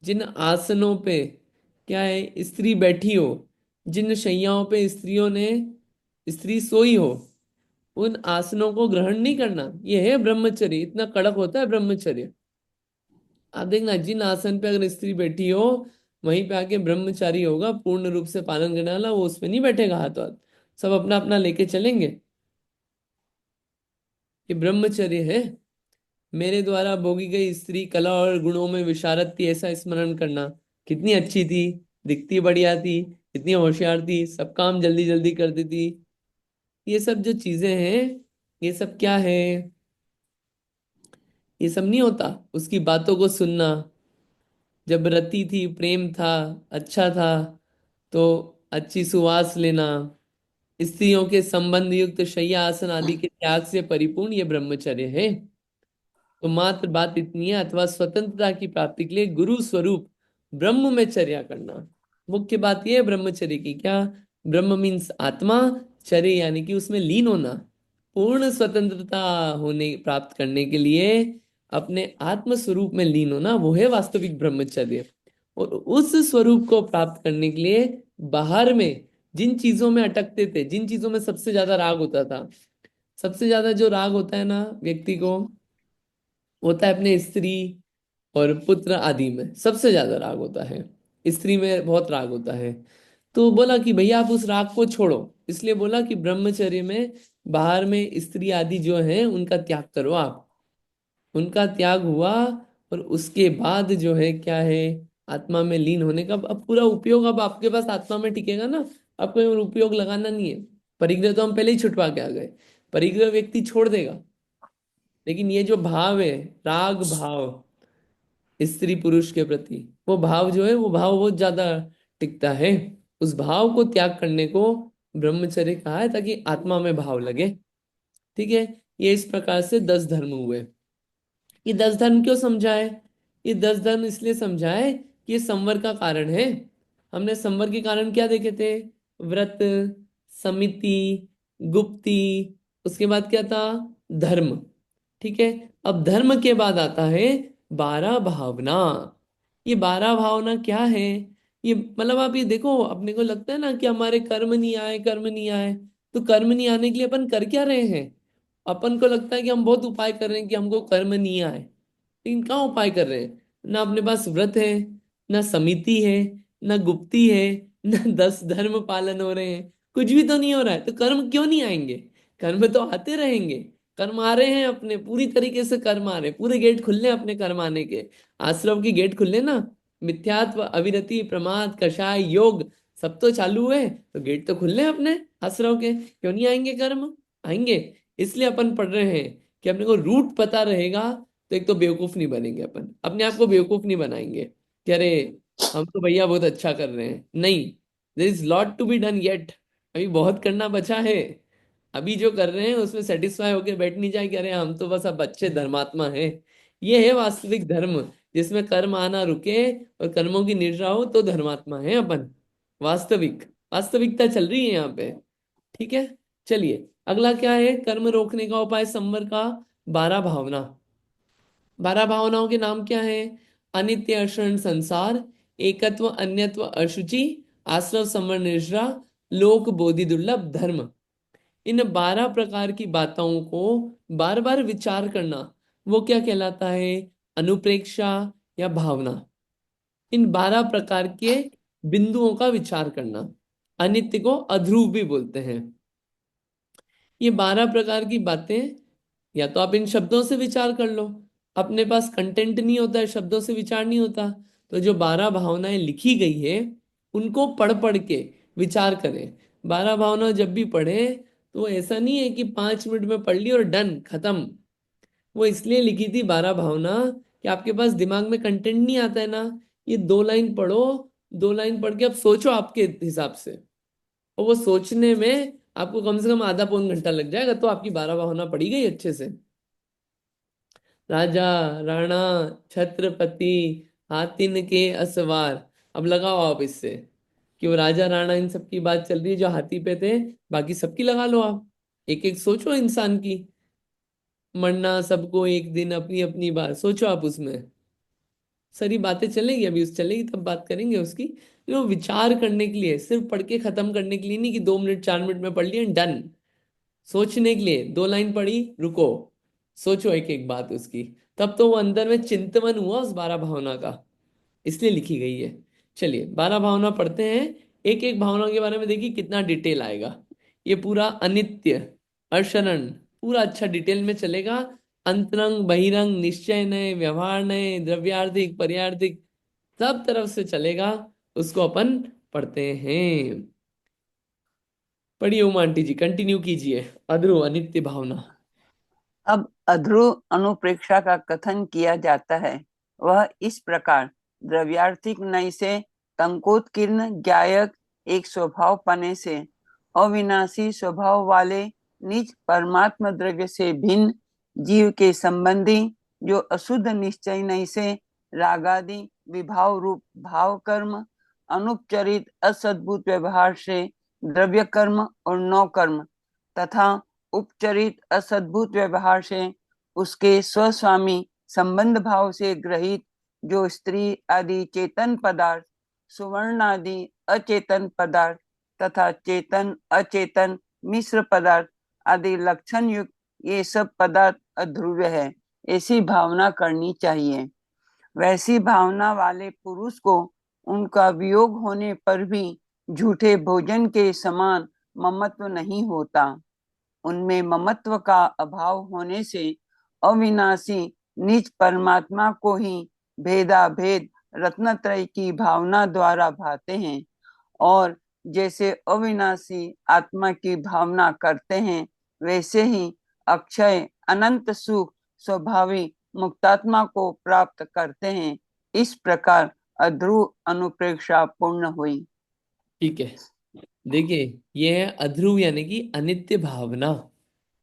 जिन आसनों पे क्या है स्त्री बैठी हो, जिन शैयाओं पे स्त्री सोई हो, उन आसनों को ग्रहण नहीं करना, ये है ब्रह्मचर्य। इतना कड़क होता है ब्रह्मचर्य। आप देखना, जिन आसन पे अगर स्त्री बैठी हो, वहीं पे आके ब्रह्मचारी होगा, पूर्ण रूप से पालन करने वाला, वो उसमें नहीं बैठेगा हाथों हाथ। सब अपना अपना लेके चलेंगे। ये ब्रह्मचर्य है। मेरे द्वारा भोगी गई स्त्री कला और गुणों में विशारद थी, ऐसा स्मरण करना। कितनी अच्छी थी, दिखती बढ़िया थी, इतनी होशियार थी, सब काम जल्दी जल्दी कर देती। ये सब जो चीजें हैं, ये सब क्या है? ये सब नहीं होता। उसकी बातों को सुनना, जब रति थी, प्रेम था, अच्छा था, तो अच्छी सुवास लेना, स्त्रियों के संबंध युक्त शय्या आसन आदि के त्याग से परिपूर्ण ये ब्रह्मचर्य है। तो मात्र बात इतनी है, अथवा स्वतंत्रता की प्राप्ति के लिए गुरु स्वरूप ब्रह्म में चर्या करना। मुख्य बात यह है ब्रह्मचर्य की, क्या? ब्रह्म मीन्स आत्मा, चर्य यानी कि उसमें लीन होना। पूर्ण स्वतंत्रता होने प्राप्त करने के लिए अपने आत्म स्वरूप में लीन होना, वो है वास्तविक ब्रह्मचर्य। और उस स्वरूप को प्राप्त करने के लिए बाहर में जिन चीजों में अटकते थे, जिन चीजों में सबसे ज्यादा राग होता था, सबसे ज्यादा जो राग होता है ना व्यक्ति को, होता है अपने स्त्री और पुत्र आदि में सबसे ज्यादा राग होता है। स्त्री में बहुत राग होता है। तो बोला कि भैया आप उस राग को छोड़ो। इसलिए बोला कि ब्रह्मचर्य में बाहर में स्त्री आदि जो है उनका त्याग करो आप। उनका त्याग हुआ, और उसके बाद जो है क्या है, आत्मा में लीन होने का अब पूरा उपयोग अब आपके पास आत्मा में टिकेगा ना, आपको उपयोग लगाना नहीं है। परिग्रह तो हम पहले ही छुटवा के आ गए, परिग्रह व्यक्ति छोड़ देगा, लेकिन ये जो भाव है, राग भाव स्त्री पुरुष के प्रति, वो भाव जो है वो भाव बहुत ज्यादा टिकता है। उस भाव को त्याग करने को ब्रह्मचर्य कहा है, ताकि आत्मा में भाव लगे। ठीक है, ये इस प्रकार से 10 धर्म हुए। ये 10 धर्म क्यों समझाए? ये 10 धर्म इसलिए समझाए कि ये संवर का कारण है। हमने संवर के कारण क्या देखे थे? व्रत, समिति, गुप्ति, उसके बाद क्या था? धर्म। ठीक है, अब धर्म के बाद आता है 12 भावना। ये 12 भावना क्या है? ये मतलब आप ये देखो, अपने को लगता है ना कि हमारे कर्म नहीं आए, कर्म नहीं आए। तो कर्म नहीं आने के लिए अपन कर क्या रहे हैं? अपन को लगता है कि हम बहुत उपाय कर रहे हैं कि हमको कर्म नहीं आए, लेकिन कहाँ उपाय कर रहे हैं? ना अपने पास व्रत है, ना समिति है, ना गुप्ती है, ना 10 धर्म पालन हो रहे हैं, कुछ भी तो नहीं हो रहा है। तो कर्म क्यों नहीं आएंगे? कर्म तो आते रहेंगे। कर्म आ रहे हैं, अपने पूरी तरीके से कर्म आ रहे हैं, पूरे गेट खुल रहे हैं अपने कर्म आने के। आश्रम की गेट खुले ना, मिथ्यात्व, अविरति, प्रमाद, कषाय, योग, सब तो चालू है, तो गेट तो खुल रहे हैं अपने आश्रम के। क्यों नहीं आएंगे कर्म? आएंगे। इसलिए अपन पढ़ रहे हैं कि अपने को रूट पता रहेगा, तो एक तो बेवकूफ नहीं बनेंगे, अपन अपने आप को बेवकूफ नहीं बनाएंगे कि अरे हम तो भैया बहुत अच्छा कर रहे हैं। नहीं, there is lot to be done yet, अभी बहुत करना बचा है। अभी जो कर रहे हैं उसमें सेटिस्फाई होकर बैठ नहीं जाए कि अरे हम तो बस अब अच्छे धर्मात्मा हैं। ये है वास्तविक धर्म, जिसमें कर्म आना रुके और कर्मों की निद्रा हो, तो धर्मात्मा है अपन। वास्तविक वास्तविकता चल रही है यहाँ पे। ठीक है, चलिए अगला क्या है? कर्म रोकने का उपाय संवर का 12 भावना। 12 भावनाओं के नाम क्या है? अनित्य अक्षरण संसार, एकत्व अन्यत्व अशुचि, आश्रव संवर निद्रा, लोक बोधि दुर्लभ धर्म। इन 12 प्रकार की बातों को बार बार विचार करना, वो क्या कहलाता है? अनुप्रेक्षा या भावना। इन 12 प्रकार के बिंदुओं का विचार करना, अनित्य को अध्रुव भी बोलते हैं। ये 12 प्रकार की बातें, या तो आप इन शब्दों से विचार कर लो, अपने पास कंटेंट नहीं होता है, शब्दों से विचार नहीं होता, तो जो 12 भावनाएं लिखी गई है उनको पढ़ पढ़ के विचार करें। 12 भावना जब भी पढ़े, तो ऐसा नहीं है कि 5 मिनट में पढ़ ली और डन खत्म। वो इसलिए लिखी थी 12 भावना कि आपके पास दिमाग में कंटेंट नहीं आता है ना, ये 2 लाइन पढ़ो, 2 लाइन पढ़ के अब सोचो आपके हिसाब से, और वो सोचने में आपको कम से कम आधा पौन घंटा लग जाएगा, तो आपकी 12 भावना पड़ी गई अच्छे से। राजा, राणा, छत्रपति, हाथिन के असवार। अब लगाओ आप इससे कि वो राजा राणा इन सब की बात चल रही है जो हाथी पे थे, बाकी सबकी लगा लो आप। एक एक सोचो इंसान की, मरना सबको एक दिन, अपनी अपनी बात सोचो आप उसमें। सारी बातें चलेगी, अभी उस चलेगी तब बात करेंगे उसकी। जो विचार करने के लिए, सिर्फ पढ़ के खत्म करने के लिए नहीं कि 2 मिनट 4 मिनट में पढ़ लिया डन। सोचने के लिए 2 लाइन पढ़ी, रुको, सोचो एक एक बात उसकी, तब तो वो अंदर में चिंतवन हुआ उस 12 भावना का, इसलिए लिखी गई है। चलिए 12 भावना पढ़ते हैं, एक एक भावना के बारे में देखिए कितना डिटेल आएगा। ये पूरा अनित्य, अशरण, पूरा अच्छा डिटेल में चलेगा। अंतरंग बहिरंग, निश्चय नय, व्यवहार नय, द्रव्यार्थिक पर्यार्थिक, सब तरफ से चलेगा। उसको अपन पढ़ते हैं। पढ़िए उमा आंटी जी, कंटिन्यू कीजिए। अध्रुव अनित्य भावना। अब अध्रुव अनुप्रेक्षा का कथन किया जाता है। वह इस प्रकार द्रव्यार्थिक नय से कंकोत्कीर्ण ज्ञायक एक स्वभाव पने से अविनाशी स्वभाव वाले निज परमात्म द्रव्य से भिन्न जीव के संबंधी जो अशुद्ध निश्चय नय से रागादि विभाव रूप भाव कर्म अनुपचरित असद्भुत व्यवहार से द्रव्य कर्म और नौ कर्म तथा उपचरित असद्भुत व्यवहार से उसके स्वस्वामी संबंध भाव से ग्रहित जो स्त्री आदि चेतन पदार्थ, सुवर्ण आदि अचेतन पदार्थ तथा चेतन अचेतन मिश्र पदार्थ आदि लक्षण युक्त ये सब पदार्थ अध्रुव है, ऐसी भावना करनी चाहिए। वैसी भावना वाले पुरुष को उनका वियोग होने पर भी झूठे भोजन के समान ममत्व नहीं होता। उनमें ममत्व का अभाव होने से अविनाशी निज परमात्मा को ही भेदा भेद रत्नत्रय की भावना द्वारा भाते हैं, और जैसे अविनाशी आत्मा की भावना करते हैं, वैसे ही अक्षय अनंत सुख स्वभावी मुक्तात्मा को प्राप्त करते हैं। इस प्रकार अध्रुव अनुप्रेक्षा पूर्ण हुई। ठीक है, देखिए, ये है अध्रुव यानी कि अनित्य भावना।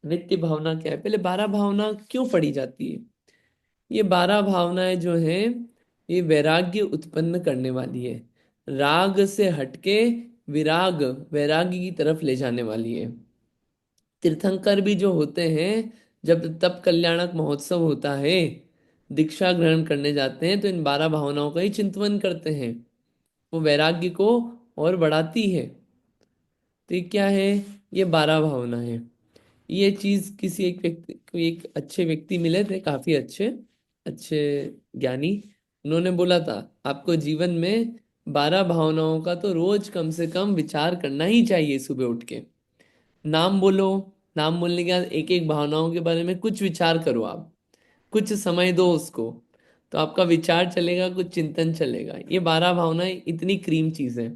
अनित्य भावना क्या है? पहले 12 भावना क्यों पढ़ी जाती है? ये 12 भावनाएं जो हैं, ये वैराग्य उत्पन्न करने वाली है। राग से हटके विराग, वैराग्य की तरफ ले जाने वाली है। तीर्थंकर भी जो होते हैं, जब तप कल्याणक महोत्सव होता है, दीक्षा ग्रहण करने जाते हैं, तो इन 12 भावनाओं का ही चिंतन करते हैं। वो वैराग्य को और बढ़ाती है। तो ये क्या है? ये 12 भावना है। ये चीज किसी एक व्यक्ति को, एक अच्छे व्यक्ति मिले थे, काफी अच्छे अच्छे ज्ञानी। उन्होंने बोला था, आपको जीवन में 12 भावनाओं का तो रोज कम से कम विचार करना ही चाहिए। सुबह उठ के नाम बोलो, नाम बोलने के बाद एक एक भावनाओं के बारे में कुछ विचार करो। आप कुछ समय दो उसको, तो आपका विचार चलेगा, कुछ चिंतन चलेगा। ये 12 भावनाएं इतनी क्रीम चीज है।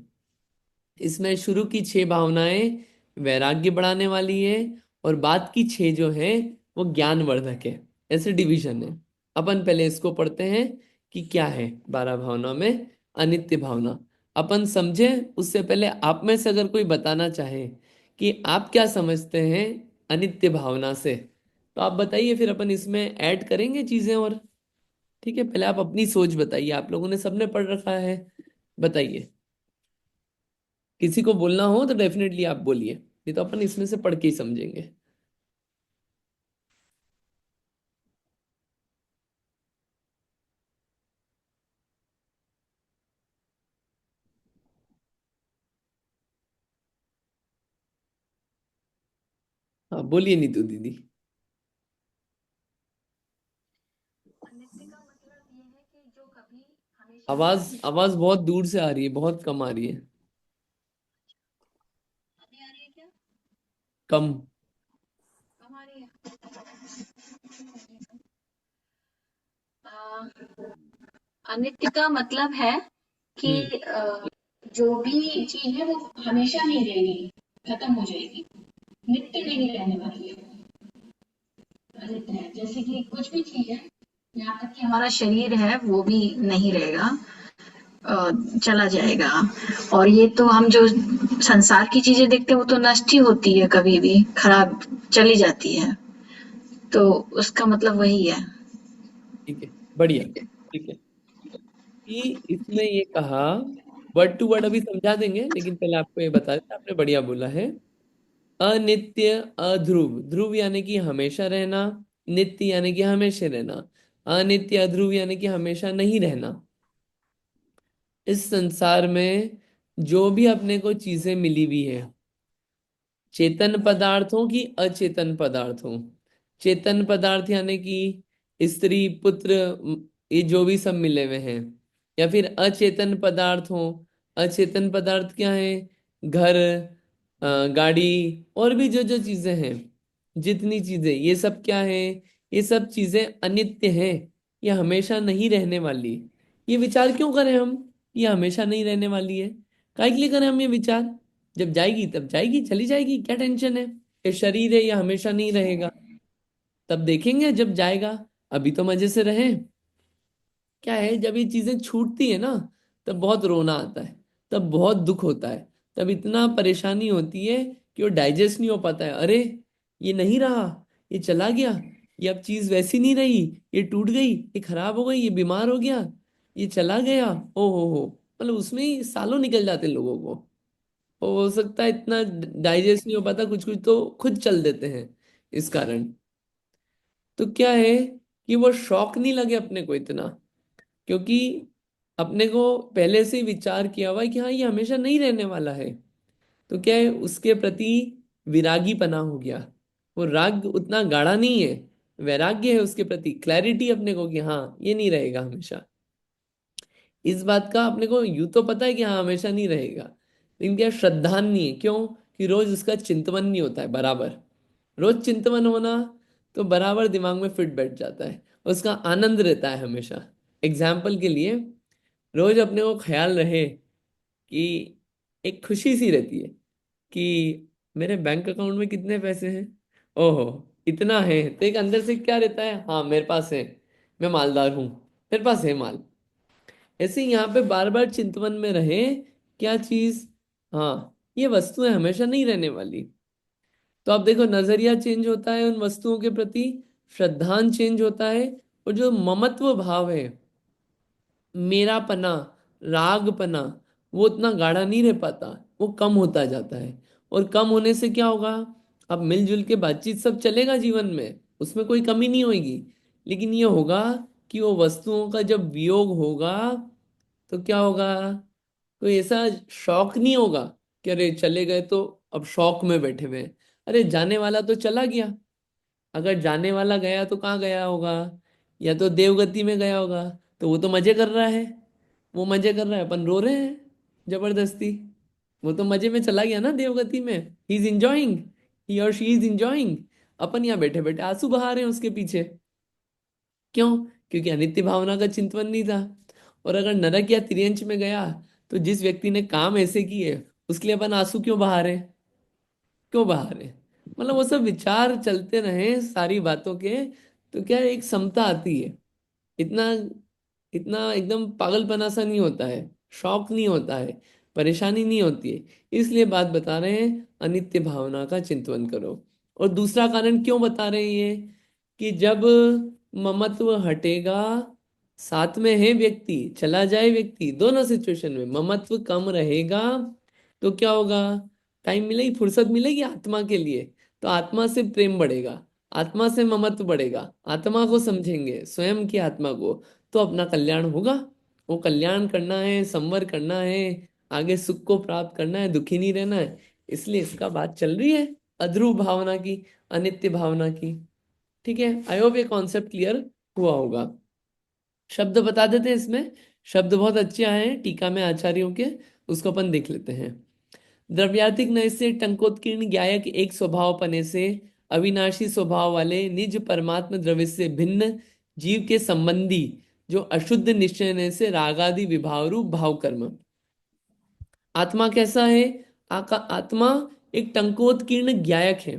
इसमें शुरू की 6 भावनाएं वैराग्य बढ़ाने वाली है, और बाद की 6 जो है वो ज्ञानवर्धक है। ऐसे डिवीजन है। अपन पहले इसको पढ़ते हैं कि क्या है 12 भावना में। अनित्य भावना अपन समझे, उससे पहले आप में से अगर कोई बताना चाहे कि आप क्या समझते हैं अनित्य भावना से, तो आप बताइए, फिर अपन इसमें ऐड करेंगे चीजें और। ठीक है, पहले आप अपनी सोच बताइए। आप लोगों ने सबने पढ़ रखा है, बताइए। किसी को बोलना हो तो डेफिनेटली आप बोलिए, नहीं तो अपन इसमें से पढ़ के ही समझेंगे। हाँ, बोलिए नीतू दीदी। अनित्य का मतलब ये है कि जो कभी हमेशा नहीं आवाज रहेगा। आवाज बहुत दूर से आ रही है, बहुत कम आ रही है। अभी आ रही है क्या? कम। कम आ रही है। अनित्य का मतलब है कि हम्म। जो भी चीज है वो हमेशा नहीं रहेगी, खत्म हो जाएगी, नित्य नहीं रहने वाली है। अनित्य है जैसे कि कुछ भी चीज है, यहाँ तक कि हमारा शरीर है वो भी नहीं रहेगा, चला जाएगा। और ये तो हम जो संसार की चीजें देखते हैं वो तो नष्ट ही होती है, कभी भी खराब चली जाती है। तो उसका मतलब वही है। ठीक है, बढ़िया। ठीक है, कि इसमें ये कहा, वर्ड टू वर्ड अभी समझा देंगे, लेकिन पहले आपको ये बता दें, आपने बढ़िया बोला है। अनित्य अध्रुव, ध्रुव यानी कि हमेशा रहना, नित्य यानी कि हमेशा रहना, अनित्य अध्रुव यानी कि हमेशा नहीं रहना। इस संसार में जो भी अपने को चीजें मिली हुई है, चेतन पदार्थों की अचेतन पदार्थों, चेतन पदार्थ यानी कि स्त्री पुत्र, ये जो भी सब मिले हुए हैं, या फिर अचेतन पदार्थ हो। अचेतन पदार्थ क्या है? घर, गाड़ी, और भी जो जो चीजें हैं, जितनी चीजें, ये सब क्या है? ये सब चीजें अनित्य हैं। ये हमेशा नहीं रहने वाली। ये विचार क्यों करें हम? ये हमेशा नहीं रहने वाली है। काहे के लिए करें हम ये विचार? जब जाएगी तब जाएगी, चली जाएगी, क्या टेंशन है? ये शरीर है, ये हमेशा नहीं रहेगा। तब देखेंगे जब जाएगा। अभी तो मजे से रहें। क्या है, जब ये चीजें छूटती है ना, तब बहुत रोना आता है, तब बहुत दुख होता है, तब इतना परेशानी होती है कि वो डाइजेस्ट नहीं हो पाता है। अरे, ये नहीं रहा, ये चला गया, ये अब चीज वैसी नहीं रही, ये टूट गई, ये खराब हो गई, ये बीमार हो गया, ये चला गया। ओ हो, मतलब उसमें ही सालों निकल जाते हैं लोगों को। हो सकता है इतना डाइजेस्ट नहीं हो पाता, कुछ कुछ तो खुद चल देते हैं इस कारण। तो क्या है कि वो शौक नहीं लगे अपने को इतना, क्योंकि अपने को पहले से ही विचार किया हुआ है कि हाँ, ये हमेशा नहीं रहने वाला है। तो क्या है, उसके प्रति विरागी पना हो गया। वो राग उतना गाढ़ा नहीं है, वैराग्य है उसके प्रति, क्लैरिटी अपने को कि हाँ, ये नहीं रहेगा हमेशा। इस बात का अपने को यूं तो पता है कि हाँ, हमेशा नहीं रहेगा, लेकिन क्या श्रद्धा नहीं है? क्यों? कि रोज उसका चिंतवन नहीं होता है बराबर। रोज चिंतवन होना तो बराबर दिमाग में फिट बैठ जाता है। उसका आनंद रहता है हमेशा। एग्जाम्पल के लिए, रोज अपने को ख्याल रहे कि एक खुशी सी रहती है कि मेरे बैंक अकाउंट में कितने पैसे हैं, ओहो इतना है, तो एक अंदर से क्या रहता है, हाँ मेरे पास है, मैं मालदार हूँ, मेरे पास है माल। ऐसे ही यहाँ पे बार बार चिंतवन में रहे, क्या चीज, हाँ ये वस्तुएं हमेशा नहीं रहने वाली। तो आप देखो नजरिया चेंज होता है उन वस्तुओं के प्रति, श्रद्धांज चेंज होता है, और जो ममत्व भाव है, मेरापना, रागपना, वो उतना गाढ़ा नहीं रह पाता, वो कम होता जाता है। और कम होने से क्या होगा, अब मिलजुल के बातचीत सब चलेगा जीवन में, उसमें कोई कमी नहीं होगी, लेकिन ये होगा कि वो वस्तुओं का जब वियोग होगा तो क्या होगा, कोई ऐसा शौक नहीं होगा कि अरे चले गए तो अब शौक में बैठे हुए हैं। अरे जाने वाला तो चला गया, अगर जाने वाला गया तो कहाँ गया होगा, या तो देवगति में गया होगा, तो वो तो मजे कर रहा है, वो मजे कर रहा है, अपन रो रहे हैं जबरदस्ती। वो तो मजे में चला गया ना देवगति में, ही इज इंजॉइंग, ही और शी इज इंजॉइंग। अपन यहाँ बैठे बैठे आंसू बहा रहे हैं उसके पीछे। क्यों? क्योंकि अनित्य भावना का चिंतन नहीं था। और अगर नरक या तिर्यंच में गया, तो जिस व्यक्ति ने काम ऐसे किए उसके लिए अपन आंसू क्यों बहा रहे हैं, क्यों बहा रहे हैं? मतलब वो सब विचार चलते रहे सारी बातों के, तो क्या एक समता आती है, इतना इतना एकदम पागलपना सा नहीं होता है, शौक नहीं होता है, परेशानी नहीं होती है। इसलिए बात बता रहे हैं अनित्य भावना का चिंतन करो। और दूसरा कारण क्यों बता रहे हैं ये, कि जब ममत्व हटेगा, साथ में है व्यक्ति, चला जाए व्यक्ति, दोनों सिचुएशन में ममत्व कम रहेगा, तो क्या होगा, टाइम मिलेगी, फुर्सत मिलेगी आत्मा के लिए, तो आत्मा से प्रेम बढ़ेगा, आत्मा से ममत्व बढ़ेगा, आत्मा को समझेंगे, स्वयं की आत्मा को, तो अपना कल्याण होगा। वो कल्याण करना है, संवर करना है, आगे सुख को प्राप्त करना है, दुखी नहीं रहना है। इसलिए इसका बात चल रही है, अध्रुव भावना की, अनित्य भावना की। ठीक है, आई होप ये कॉन्सेप्ट क्लियर हुआ होगा। शब्द बता देते हैं इसमें, शब्द बहुत अच्छे आए हैं टीका में आचार्यों के, उसको अपन देख लेते हैं। द्रव्यार्थिक नय से टंकोत्कीर्ण ज्ञायक एक स्वभाव पने से, अविनाशी स्वभाव वाले निज परमात्म द्रव्य से भिन्न जीव के संबंधी, जो अशुद्ध निश्चय से रागादि विभाव रूप भाव कर्म। आत्मा कैसा है, आत्मा एक टंकोत्कीर्ण ज्ञायक है।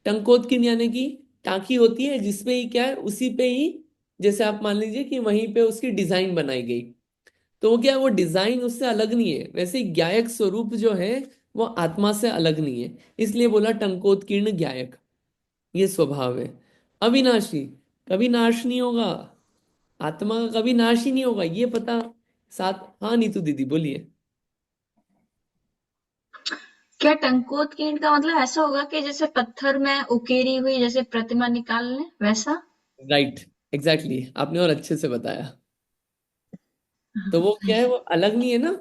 टंकोत्कीर्ण यानी कि टांकी होती है जिसपे ही क्या है, उसी पे ही, जैसे आप मान लीजिए कि वहीं पे उसकी डिजाइन बनाई गई, तो वो क्या है, वो डिजाइन उससे अलग नहीं है, वैसे ही ज्ञायक स्वरूप जो है वो आत्मा से अलग नहीं है, इसलिए बोला टंकोत्कीर्ण ज्ञायक, ये स्वभाव है। अविनाशी, कभी नाश नहीं होगा, आत्मा का कभी नाश ही नहीं होगा, ये पता साथ। हाँ नीतू दीदी बोलिए। क्या टंकोत्कीर्ण का मतलब ऐसा होगा कि जैसे पत्थर में उकेरी हुई जैसे प्रतिमा निकाल लें वैसा? राइट, एग्जैक्टली, आपने और अच्छे से बताया। तो हाँ, वो क्या है, थैंक वो अलग नहीं है ना,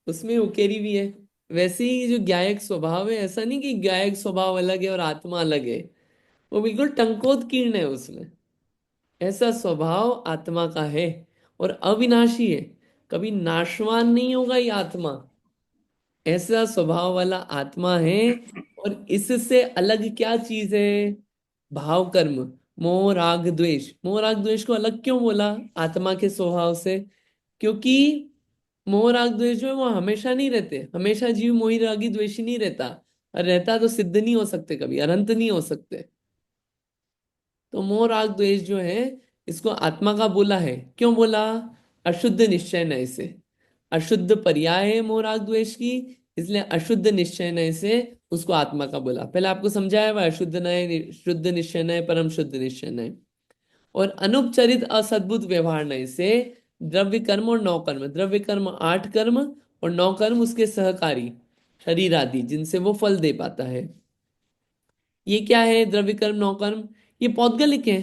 उसमें उकेरी भी है। वैसे ही जो गायक स्वभाव है, ऐसा नहीं कि गायक स्वभाव अलग है और आत्मा अलग है, वो बिल्कुल टंकोत्कीर्ण है उसमें, ऐसा स्वभाव आत्मा का है। और अविनाशी है, कभी नाशवान नहीं होगा ये आत्मा, ऐसा स्वभाव वाला आत्मा है। और इससे अलग क्या चीज है, भाव कर्म, मोह राग द्वेष। मोह राग द्वेष को अलग क्यों बोला आत्मा के स्वभाव से, क्योंकि मोह राग द्वेष जो है वो हमेशा नहीं रहते, हमेशा जीव मोही रागी द्वेषी नहीं रहता, और रहता तो सिद्ध नहीं हो सकते, कभी अनंत नहीं हो सकते। तो मोह राग द्वेष जो है, इसको आत्मा का बोला है, क्यों बोला, अशुद्ध निश्चय नय से, अशुद्ध पर्याय है मोह राग द्वेष की, इसलिए अशुद्ध निश्चय नय से उसको आत्मा का बोला। पहले आपको समझाया हुआ, अशुद्ध नय, शुद्ध निश्चय नय, परम शुद्ध निश्चय नय। और अनुपचरित असद्भुत व्यवहार नय से द्रव्य कर्म और नौ कर्म, द्रव्य कर्म 8 कर्म और 9 कर्म उसके सहकारी शरीर आदि जिनसे वो फल दे पाता है। ये क्या है, द्रव्य कर्म 9 कर्म, ये पौद्गलिक है,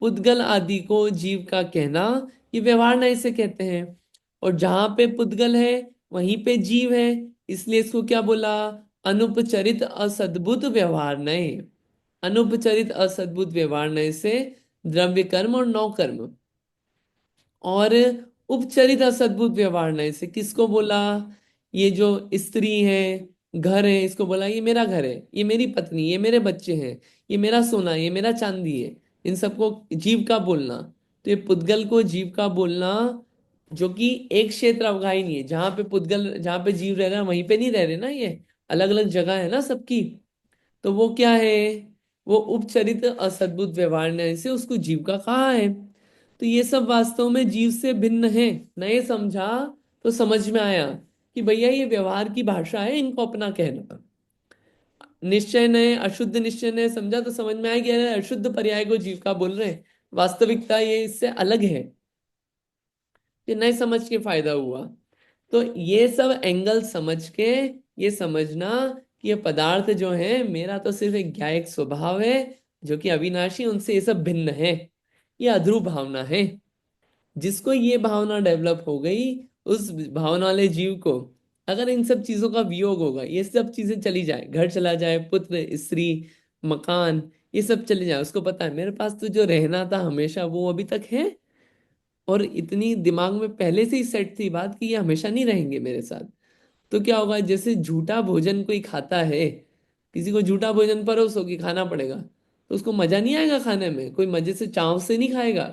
पुद्गल आदि को जीव का कहना, ये व्यवहार नय से कहते हैं। और जहां पे पुद्गल है वहीं पे जीव है, इसलिए इसको क्या बोला, अनुपचरित असद्भुत व्यवहार नय। अनुपचरित असद्भुत व्यवहार नय से द्रव्य कर्म और 9 कर्म। और उपचरित असद्भुत व्यवहार नय से किसको बोला, ये जो स्त्री है, घर है, इसको बोला ये मेरा घर है, ये मेरी पत्नी, ये मेरे बच्चे हैं, ये मेरा सोना, ये मेरा चांदी है, इन सबको जीव का बोलना। तो ये पुद्गल को जीव का बोलना, जो कि एक क्षेत्र अवगाही नहीं है, जहां पे पुद्गल, जहां पे जीव रह रहा है वहीं पे नहीं रह रहे ना, ये अलग अलग जगह है ना सबकी। तो वो क्या है, वो उपचरित असद्भुत व्यवहार ने से उसको जीव का कहा है। तो ये सब वास्तव में जीव से भिन्न है। नए समझा तो समझ में आया कि भैया ये व्यवहार की भाषा है, इनको अपना कहना। निश्चय ने अशुद्ध निश्चय ने समझा तो समझ में आ गया है, अशुद्ध पर्याय को जीव का बोल रहे हैं, वास्तविकता ये इससे अलग है। ये नए समझ के फायदा हुआ। तो ये सब एंगल समझ के ये समझना कि ये पदार्थ जो है मेरा तो सिर्फ एक ज्ञायक स्वभाव है, जो कि अविनाशी, उनसे ये सब भिन्न है, ये अध्रुव भावना है। जिसको ये भावना डेवलप हो गई, उस भावना वाले जीव को अगर इन सब चीजों का वियोग होगा, ये सब चीजें चली जाए, घर चला जाए, पुत्र स्त्री मकान, ये सब चले जाए, उसको पता है मेरे पास तो जो रहना था हमेशा वो अभी तक है, और इतनी दिमाग में पहले से ही सेट थी बात कि ये हमेशा नहीं रहेंगे मेरे साथ। तो क्या होगा, जैसे झूठा भोजन कोई खाता है, किसी को झूठा भोजन परोसो कि खाना पड़ेगा, तो उसको मजा नहीं आएगा खाने में, कोई मजे से चाव से नहीं खाएगा,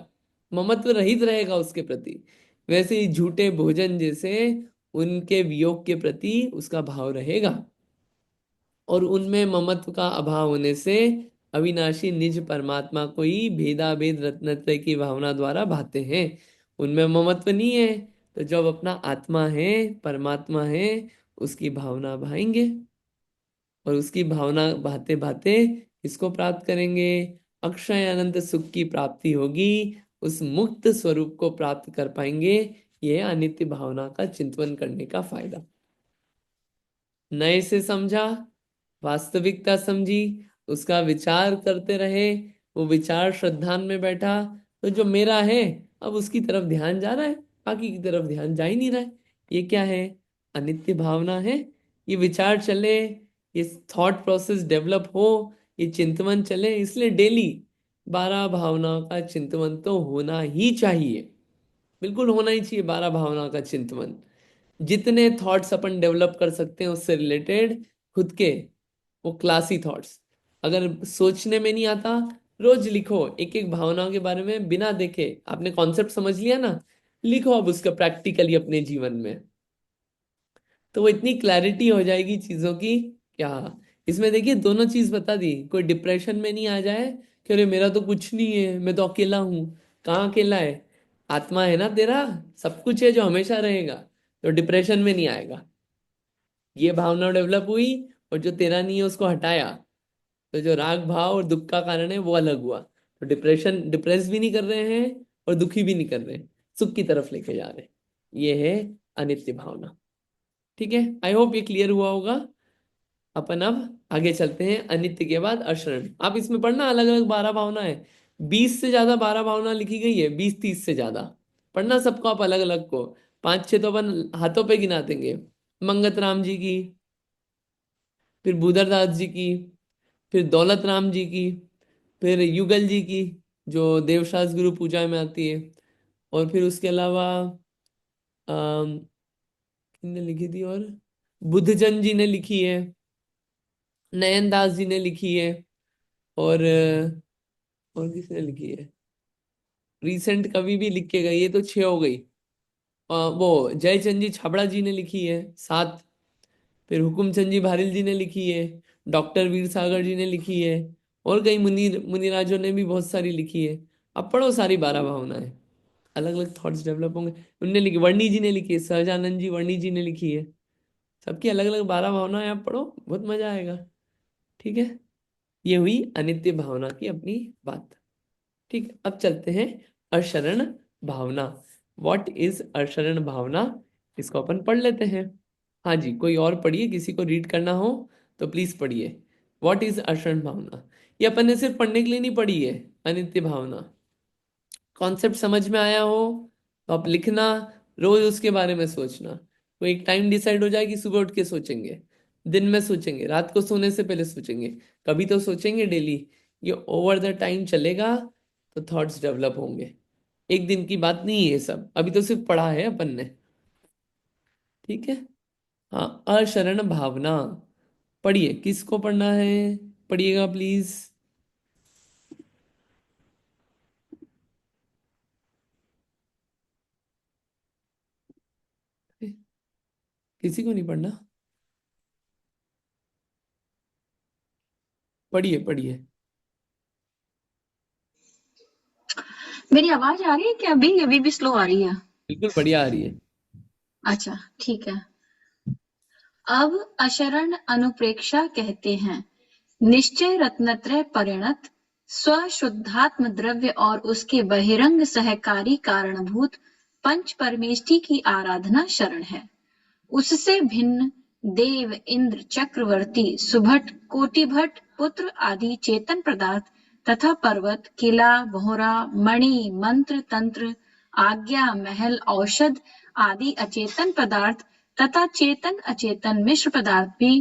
ममत्व रहित रहेगा उसके प्रति। वैसे ही झूठे भोजन जैसे उनके वियोग के प्रति उसका भाव रहेगा, और उनमें ममत्व का अभाव होने से अविनाशी निज परमात्मा को ही भेदाभेद रत्नत्रय की भावना द्वारा भाते हैं। उनमें ममत्व नहीं है, तो जब अपना आत्मा है, परमात्मा है, उसकी भावना भाएंगे, और उसकी भावना भाते भाते इसको प्राप्त करेंगे, अक्षय अनंत सुख की प्राप्ति होगी, उस मुक्त स्वरूप को प्राप्त कर पाएंगे। यह अनित्य भावना का चिंतन करने का फायदा। नए से समझा, वास्तविकता समझी, उसका विचार करते रहे, वो विचार श्रद्धान में बैठा, तो जो मेरा है अब उसकी तरफ ध्यान जा रहा है, बाकी की तरफ ध्यान जा ही नहीं रहा है। ये क्या है, अनित्य भावना है। ये विचार चले, ये थॉट प्रोसेस डेवलप हो, ये चिंतवन चले, इसलिए डेली 12 भावना का चिंतवन तो होना ही चाहिए, बिल्कुल होना ही चाहिए 12 भावना का चिंतवन। जितने थॉट्स अपन डेवलप कर सकते हैं उससे रिलेटेड खुद के, वो क्लासी थॉट्स। अगर सोचने में नहीं आता, रोज लिखो एक एक भावनाओं के बारे में, बिना देखे आपने कॉन्सेप्ट समझ लिया ना, लिखो अब उसका प्रैक्टिकली अपने जीवन में, तो वो इतनी क्लैरिटी हो जाएगी चीजों की क्या। इसमें देखिए दोनों चीज बता दी, कोई डिप्रेशन में नहीं आ जाए कि अरे मेरा तो कुछ नहीं है, मैं तो अकेला हूं। कहाँ अकेला है, आत्मा है ना तेरा, सब कुछ है जो हमेशा रहेगा, तो डिप्रेशन में नहीं आएगा। ये भावना डेवलप हुई, और जो तेरा नहीं है उसको हटाया, तो जो राग भाव और दुख का कारण है वो अलग हुआ, तो डिप्रेशन, डिप्रेस भी नहीं कर रहे हैं और दुखी भी नहीं कर रहे हैं, सुख की तरफ लेके जा रहे हैं। ये है अनित्य भावना। ठीक है, आई होप ये क्लियर हुआ होगा। अपन अब आगे चलते हैं, अनित्य के बाद अशरण। आप इसमें पढ़ना अलग अलग 12 भावना है, 20 से ज्यादा 12 भावना लिखी गई है, 20-30 से ज्यादा। पढ़ना सबको आप अलग अलग को, 5-6 तो अपन हाथों पे गिना देंगे। मंगत राम जी की, फिर बुधरदास जी की, फिर दौलत राम जी की, फिर युगल जी की, जो देवशास्त्र गुरु पूजा में आती है, और फिर उसके अलावा किसने लिखी थी, और बुद्धजन जी ने लिखी है, नयन दास जी ने लिखी है, और किसने लिखी है, रिसेंट कवि भी लिख के गई, ये तो 6 हो गई। वो जयचंद जी छाबड़ा जी ने लिखी है 7, फिर हुकुमचंद जी भारिल जी ने लिखी है, डॉक्टर वीर सागर जी ने लिखी है, और कई मुनिराजों ने भी बहुत सारी लिखी है। अब पढ़ो सारी 12 भावनाएं, अलग अलग थॉट्स डेवलप होंगे। उनने लिखी, वर्णी जी ने लिखी है, सहजानंद जी वर्णी जी ने लिखी है, सबकी अलग अलग 12 भावनाएं आप पढ़ो, बहुत मजा आएगा। ठीक है, ये हुई अनित्य भावना की अपनी बात। ठीक है, अब चलते हैं अशरण भावना। व्हाट इज अशरण भावना, इसको अपन पढ़ लेते हैं। हाँ जी, कोई और पढ़िए, किसी को रीड करना हो तो प्लीज पढ़िए। व्हाट इज अशरण भावना, ये अपन ने सिर्फ पढ़ने के लिए नहीं पढ़ी है। अनित्य भावना कॉन्सेप्ट समझ में आया हो तो आप लिखना, रोज उसके बारे में सोचना। कोई एक टाइम डिसाइड हो जाए कि सुबह उठ के सोचेंगे, दिन में सोचेंगे, रात को सोने से पहले सोचेंगे, कभी तो सोचेंगे डेली। ये ओवर द टाइम चलेगा तो थॉट्स डेवलप होंगे, एक दिन की बात नहीं है ये सब, अभी तो सिर्फ पढ़ा है अपन ने। ठीक है, हाँ, अशरण भावना पढ़िए, किसको पढ़ना है, पढ़िएगा प्लीज। किसी को नहीं पढ़ना? पढ़िए पढ़िए। मेरी आवाज आ रही है क्या? अभी अभी भी स्लो आ रही है? बिल्कुल बढ़िया आ रही है। अच्छा, ठीक है। अब अशरण अनुप्रेक्षा कहते हैं निश्चय रत्नत्रय परिणत स्वशुद्धात्म द्रव्य और उसके बहिरंग सहकारी कारणभूत पंच परमेष्टि की आराधना शरण है। उससे भिन्न देव, इंद्र, चक्रवर्ती, सुभट, कोटिभट, पुत्र आदि चेतन पदार्थ तथा पर्वत, किला, भोरा, मणि, मंत्र, तंत्र, आज्ञा, महल, औषध आदि अचेतन पदार्थ तथा चेतन अचेतन मिश्र पदार्थ भी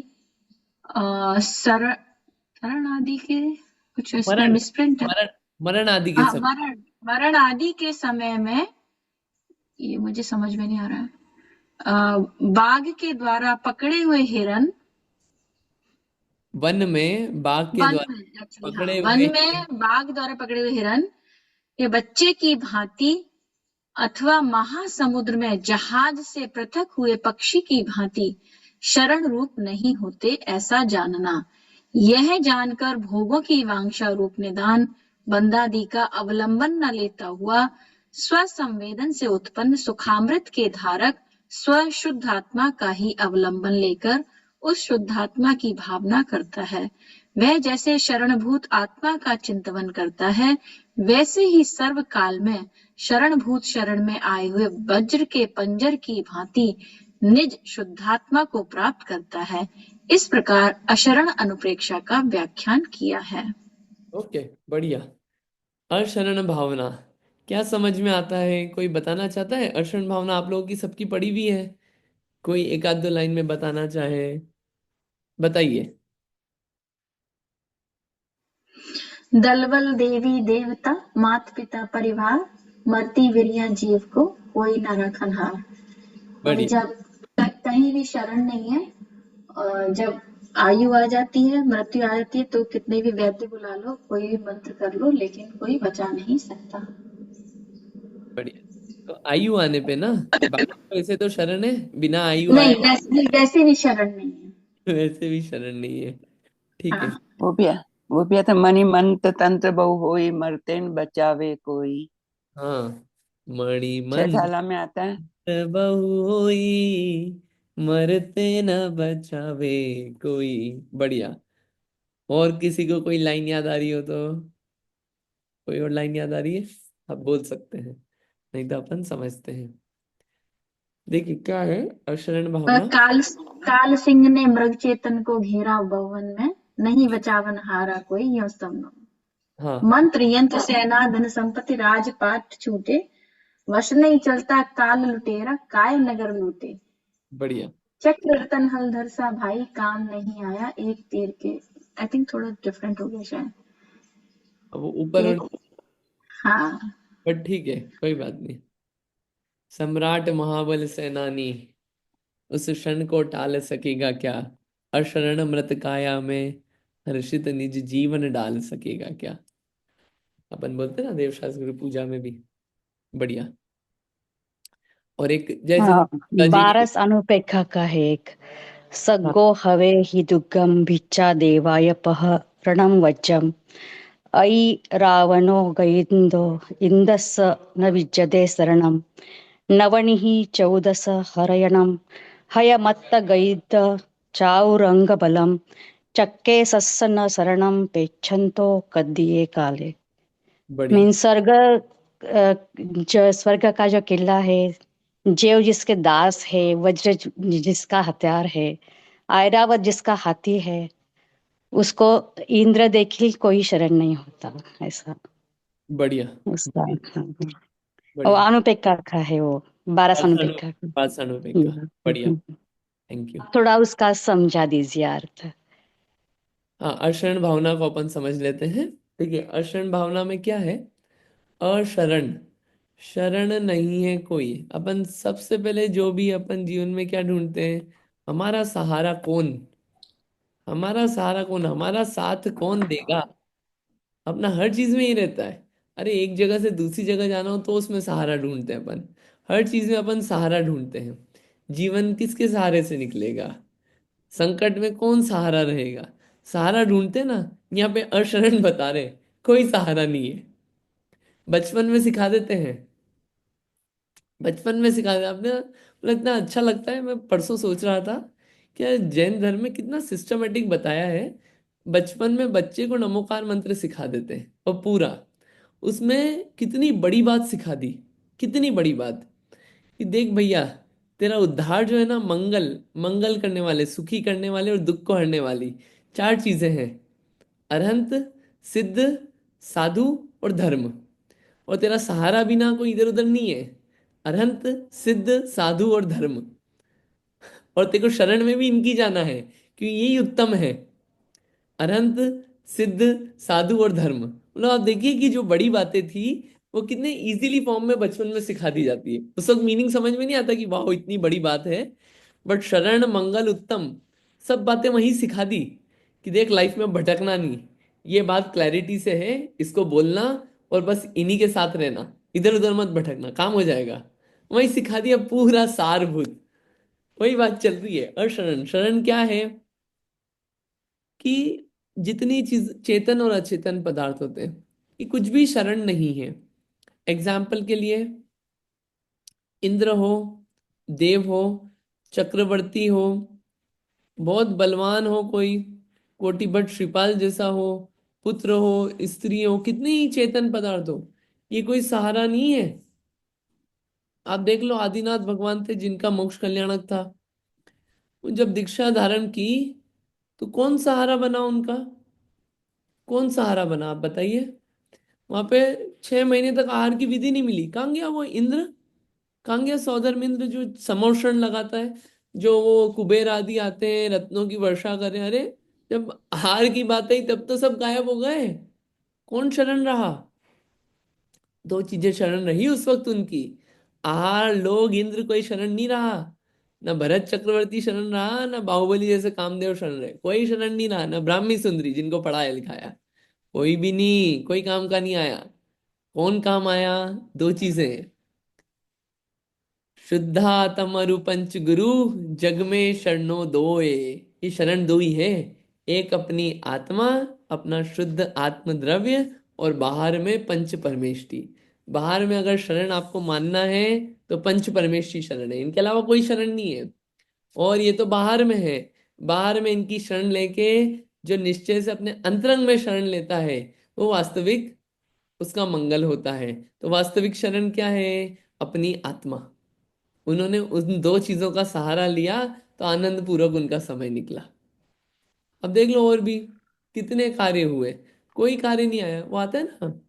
शरण आदि के कुछ इसमें मरण मिसप्रिंट है। मरण मरण आदि के हाँ, सब। मरण मरण आदि के समय में, ये मुझे समझ में नहीं आ रहा है। बाघ के द्वारा पकड़े हुए हिरन, वन में बाघ के वन द्वारा में एक्चुअली, हाँ, पकड़े वन हुए। में बाघ द्वारा पकड़े हुए हिरन के बच्चे की भांति अथवा महासमुद्र में जहाज से पृथक हुए पक्षी की भांति शरण रूप नहीं होते, ऐसा जानना। यह जानकर भोगों की वांछा रूप निदान बंदादि का अवलंबन न लेता हुआ स्वसंवेदन से उत्पन्न सुखामृत के धारक स्वशुद्धात्मा का ही अवलंबन लेकर उस शुद्धात्मा की भावना करता है। वह जैसे शरणभूत आत्मा का चिंतन करता है, वैसे ही सर्व काल में शरणभूत शरण में आए हुए वज्र के पंजर की भांति निज शुद्धात्मा को प्राप्त करता है। इस प्रकार अशरण अनुप्रेक्षा का व्याख्यान किया है। ओके, बढ़िया। अशरण भावना क्या समझ में आता है? कोई बताना चाहता है? अशरण भावना आप लोगों की सबकी पढ़ी हुई है। कोई एक आध दो लाइन में बताना चाहे, बताइए। दलबल देवी देवता मात पिता परिवार मरती वीरिया जीव को कोई न रखनहार। और बढ़िया। जब कहीं भी शरण नहीं है, और जब आयु आ जाती है, मृत्यु आ जाती है, तो कितने भी वैद्य बुला लो, कोई भी मंत्र कर लो, लेकिन कोई बचा नहीं सकता। बढ़िया। तो आयु आने पे ना, बाकी तो ऐसे तो शरण है, बिना आयु आए नहीं, वैसे भी शरण नहीं है। वैसे भी शरण नहीं है। ठीक है। हाँ, वो भी वो भी था, मणि मंत्र तंत्र बहु होई मरते न बचावे कोई। हाँ, मणि मंत्र छठाला में आता है। बहु होई, मरते न बचावे कोई। बढ़िया। और किसी को कोई लाइन याद आ रही हो तो? कोई और लाइन याद आ रही है? आप बोल सकते हैं, नहीं तो अपन समझते हैं। देखिए क्या है अशरण भावना। काल काल सिंह ने मृग चेतन को घेरा भवन में, नहीं बचावन हारा कोई, यो स्तंभ। हाँ, मंत्र यंत्र सेना धन संपत्ति राजपाट छूटे, वश नहीं चलता काल लुटेरा काय नगर लूटे। बढ़िया। चक्र रतन हलधर सा भाई काम नहीं आया एक तीर के। आई थिंक थोड़ा डिफरेंट हो गया शायद। अब वो ऊपर और, एक, हाँ, पर ठीक है, कोई बात नहीं। सम्राट महाबल सेनानी उस क्षण को टाल सकेगा क्या? अशरण मृत काया में हर्षित निज जीवन डाल सकेगा क्या? अपन बोलते ना देवशास्त्र गुरु पूजा में भी। बढ़िया। और एक जय हाँ, जगन्नाथ जी की। बारस अनुपेक्षा का है एक। हाँ, सग्गो हवे हि दुर्गम भिक्षा देवाय पह रणम वज्रम अयि रावणो गैन्दो इंदस न विद्यते शरणम नवनिः चौदस हरयणम हयमत्त गैद चाउरंग बलम चक्के सस्स न शरणम पेच्छन्तो कद्दिये काले। बढ़िया। मीन स्वर्ग, जो स्वर्ग का जो किला है, जेव जिसके दास है, वज्र जिसका हथियार है, ऐरावत जिसका हाथी है, उसको इंद्र देखी कोई शरण नहीं होता, ऐसा बढ़िया। उसका। हाँ, वो बढ़िया। अनुपेक्षा का है, वो 12 पाषाणु अनुपेक्षा का। पाषाणु का। हम्म, बढ़िया। हम्म। Thank you. थोड़ा उसका समझा दीजिए अर्थ। हाँ, अशरण भावना को अपन समझ लेते हैं। देखिए अशरण भावना में क्या है? अशरण, शरण नहीं है कोई। अपन सबसे पहले जो भी अपन जीवन में क्या ढूंढते हैं? हमारा सहारा कौन? हमारा सहारा कौन? हमारा साथ कौन देगा? अपना हर चीज में ही रहता है। अरे एक जगह से दूसरी जगह जाना हो तो उसमें सहारा ढूंढते हैं अपन। हर चीज में अपन सहारा ढूंढते हैं। जीवन किसके सहारे से निकलेगा, संकट में कौन सहारा रहेगा। सहारा ढूंढते ना, यहाँ पे अशरण बता रहे कोई सहारा नहीं है। बचपन में सिखा देते हैं, बचपन में सिखा दिया आपने, मतलब इतना अच्छा लगता है। मैं परसों सोच रहा था कि यार जैन धर्म में कितना सिस्टमेटिक बताया है। बचपन में बच्चे को नमोकार मंत्र सिखा देते हैं और पूरा उसमें कितनी बड़ी बात सिखा दी, कितनी बड़ी बात कि देख भैया, तेरा उद्धार जो है ना, मंगल, मंगल करने वाले, सुखी करने वाले और दुख को हरने वाली चार चीजें हैं। अरहंत, सिद्ध, साधु और धर्म। और तेरा सहारा भी ना कोई इधर उधर नहीं है, अरहंत, सिद्ध, साधु और धर्म। और तेरे को शरण में भी इनकी जाना है क्योंकि यही उत्तम है, अनंत, सिद्ध, साधु और धर्म। मतलब आप देखिए कि जो बड़ी बातें थी वो कितने इजीली फॉर्म में बचपन में सिखा दी जाती है। उस वक्त मीनिंग समझ में नहीं आता कि वाह इतनी बड़ी बात है, बट शरण, मंगल, उत्तम, सब बातें वहीं सिखा दी कि देख लाइफ में भटकना नहीं, ये बात क्लैरिटी से है, इसको बोलना और बस इन्हीं के साथ रहना, इधर उधर मत भटकना, काम हो जाएगा। वही सिखा दिया पूरा सारभूत। वही बात चल रही है। और शरण, शरण क्या है कि जितनी चीज चेतन और अचेतन पदार्थ होते हैं, कि कुछ भी शरण नहीं है। एग्जाम्पल के लिए इंद्र हो, देव हो, चक्रवर्ती हो, बहुत बलवान हो कोई, कोटिभट श्रीपाल जैसा हो, पुत्र हो, स्त्री हो, कितनी ही चेतन पदार्थ हो, ये कोई सहारा नहीं है। आप देख लो आदिनाथ भगवान थे जिनका मोक्ष कल्याणक था, वो जब दीक्षा धारण की तो कौन सहारा बना उनका, कौन सहारा बना आप बताइए। वहां पे 6 महीने तक आहार की विधि नहीं मिली, कहाँ गया वो इंद्र, कहाँ गया सौधर्म इंद्र जो समोषण लगाता है, जो वो कुबेर आदि आते हैं रत्नों की वर्षा करें, अरे जब आहार की बात आई तब तो सब गायब हो गए। कौन शरण रहा, दो चीजें शरण रही उस वक्त उनकी, आहार, लोग, इंद्र, कोई शरण नहीं रहा। ना भरत चक्रवर्ती शरण रहा, ना बाहुबली जैसे कामदेव शरण रहे, कोई शरण नहीं रहा, ना ब्राह्मी सुंदरी जिनको पढ़ाया लिखाया, कोई भी नहीं, कोई काम का नहीं आया। कौन काम आया, दो चीजें, शुद्धातम अरु पंच गुरु, जग में शरणो दोए। ये शरण दो ही है, एक अपनी आत्मा, अपना शुद्ध आत्म द्रव्य, और बाहर में पंच परमेष्टि। बाहर में अगर शरण आपको मानना है तो पंच परमेष्टि शरण है, इनके अलावा कोई शरण नहीं है। और ये तो बाहर में है, बाहर में इनकी शरण लेके जो निश्चय से अपने अंतरंग में शरण लेता है वो वास्तविक उसका मंगल होता है। तो वास्तविक शरण क्या है, अपनी आत्मा। उन्होंने उन दो चीजों का सहारा लिया तो आनंद पूर्वक उनका समय निकला। अब देख लो और भी कितने कार्य हुए, कोई कार्य नहीं आया। वो आता है ना,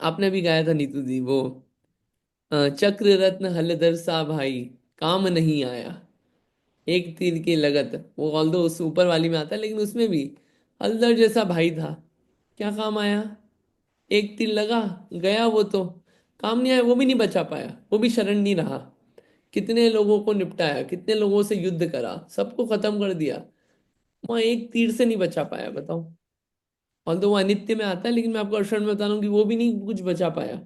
आपने भी गाया था नीतू दी वो, चक्र रत्न हलधर सा भाई, काम नहीं आया, एक तीर की लगत। वो ऑल्दो उस ऊपर वाली में आता है, लेकिन उसमें भी हलधर जैसा भाई था, क्या काम आया, एक तीर लगा गया, वो तो काम नहीं आया, वो भी नहीं बचा पाया, वो भी शरण नहीं रहा। कितने लोगों को निपटाया, कितने लोगों से युद्ध करा, सबको खत्म कर दिया, वहां एक तीर से नहीं बचा पाया, बताओ। और तो वो अनित्य में आता है, लेकिन मैं आपको अक्षर में बता रहा हूँ कि वो भी नहीं कुछ बचा पाया।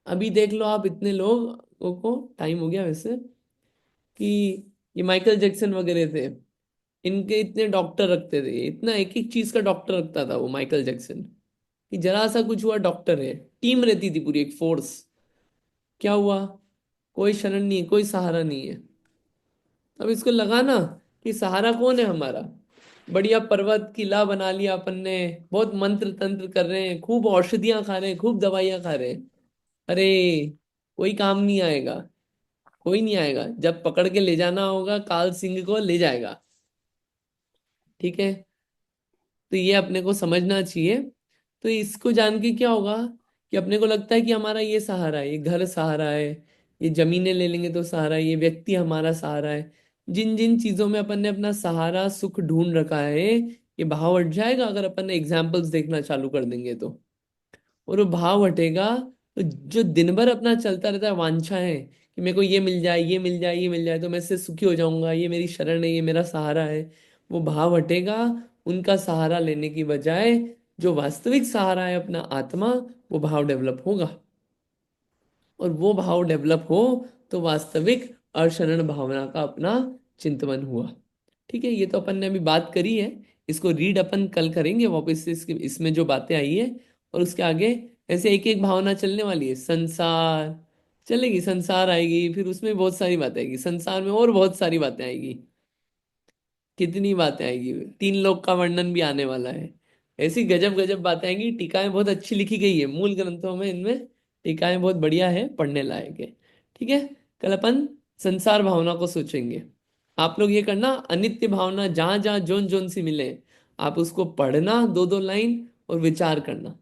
अभी देख लो आप इतने लोगों को, टाइम हो गया वैसे, कि ये माइकल जैक्सन वगैरह थे, इनके इतने डॉक्टर रखते थे, इतना एक एक चीज का डॉक्टर रखता था वो माइकल जैक्सन, कि जरा सा कुछ हुआ डॉक्टर है, टीम रहती थी पूरी, एक फोर्स। क्या हुआ, कोई शरण नहीं है, कोई सहारा नहीं है। अब इसको लगाना कि सहारा कौन है हमारा, बढ़िया पर्वत किला बना लिया अपन ने, बहुत मंत्र तंत्र कर रहे हैं, खूब औषधियां खा रहे हैं, खूब दवाइयां खा रहे हैं, अरे कोई काम नहीं आएगा, कोई नहीं आएगा। जब पकड़ के ले जाना होगा काल सिंह को ले जाएगा, ठीक है। तो ये अपने को समझना चाहिए। तो इसको जान के क्या होगा कि अपने को लगता है कि हमारा ये सहारा है, ये घर सहारा है, ये जमीनें ले लेंगे तो सहारा है, ये व्यक्ति हमारा सहारा है। जिन जिन चीजों में अपन ने अपना सहारा सुख ढूंढ रखा है, ये भाव हट जाएगा अगर अपन ने एग्जाम्पल्स देखना चालू कर देंगे तो। और वो भाव हटेगा तो जो दिन भर अपना चलता रहता है वांछा है कि मेरे को ये मिल जाए, ये मिल जाए, ये मिल जाए तो मैं इससे सुखी हो जाऊंगा, ये मेरी शरण है, ये मेरा सहारा है, वो भाव हटेगा। उनका सहारा लेने की बजाय जो वास्तविक सहारा है अपना आत्मा, वो भाव डेवलप होगा। और वो भाव डेवलप हो तो वास्तविक अर्शरण भावना का अपना चिंतन हुआ। ठीक है, ये तो अपन ने अभी बात करी है। इसको रीड अपन कल करेंगे वापस से, इसमें जो बातें आई है। और उसके आगे ऐसे एक एक भावना चलने वाली है। संसार चलेगी, संसार आएगी, फिर उसमें बहुत सारी बातें आएगी, संसार में और बहुत सारी बातें आएगी। कितनी बातें आएगी, तीन लोक का वर्णन भी आने वाला है। ऐसी गजब गजब बातें आएंगी। टीकाएं बहुत अच्छी लिखी गई है मूल ग्रंथों में, इनमें टीकाएं बहुत बढ़िया है, पढ़ने लायक है। ठीक है, कल अपन संसार भावना को सोचेंगे। आप लोग ये करना, अनित्य भावना जहां जहां जोन जोन सी मिले आप उसको पढ़ना, दो दो लाइन, और विचार करना।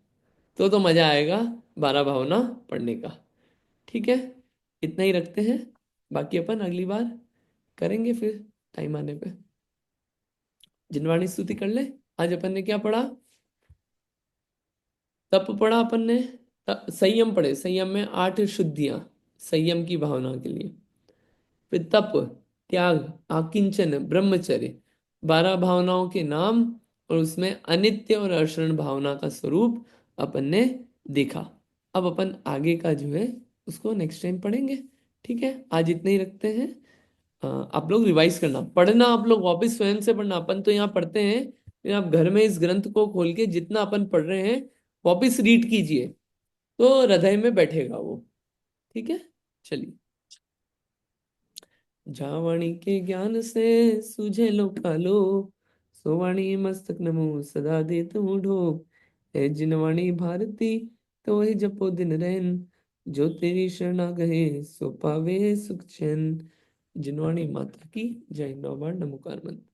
तो मजा आएगा 12 भावना पढ़ने का। ठीक है, इतना ही रखते हैं, बाकी अपन अगली बार करेंगे फिर टाइम आने पे। जिनवाणी स्तुति कर ले। आज अपन ने क्या पढ़ा? तप पढ़ा अपन ने, संयम पढ़े, संयम में 8 शुद्धियां संयम की भावना के लिए। फिर तप, त्याग, आकिंचन, ब्रह्मचर्य, 12 भावनाओं के नाम, और उसमें अनित्य और अशरण भावना का स्वरूप अपन ने देखा। अब अपन आगे का जो है उसको नेक्स्ट टाइम पढ़ेंगे। ठीक है, आज इतने ही रखते हैं। आप लोग रिवाइज करना, पढ़ना आप लोग वापस स्वयं से पढ़ना। अपन तो यहाँ पढ़ते हैं, लेकिन आप घर में इस ग्रंथ को खोल के जितना अपन पढ़ रहे हैं वापस रीड कीजिए, तो हृदय में बैठेगा वो। ठीक है, चलिए। जावाणी के ज्ञान से सूझे लो कालो, सोवाणी मस्तक नमो सदा दे तुम ढो। है जिनवाणी भारती तो वही जपो दिन रैन, जो तेरी शरणा गए सो पावे सुख चैन। जिनवाणी माता की जय। 9 बार नमोकार मंत्र।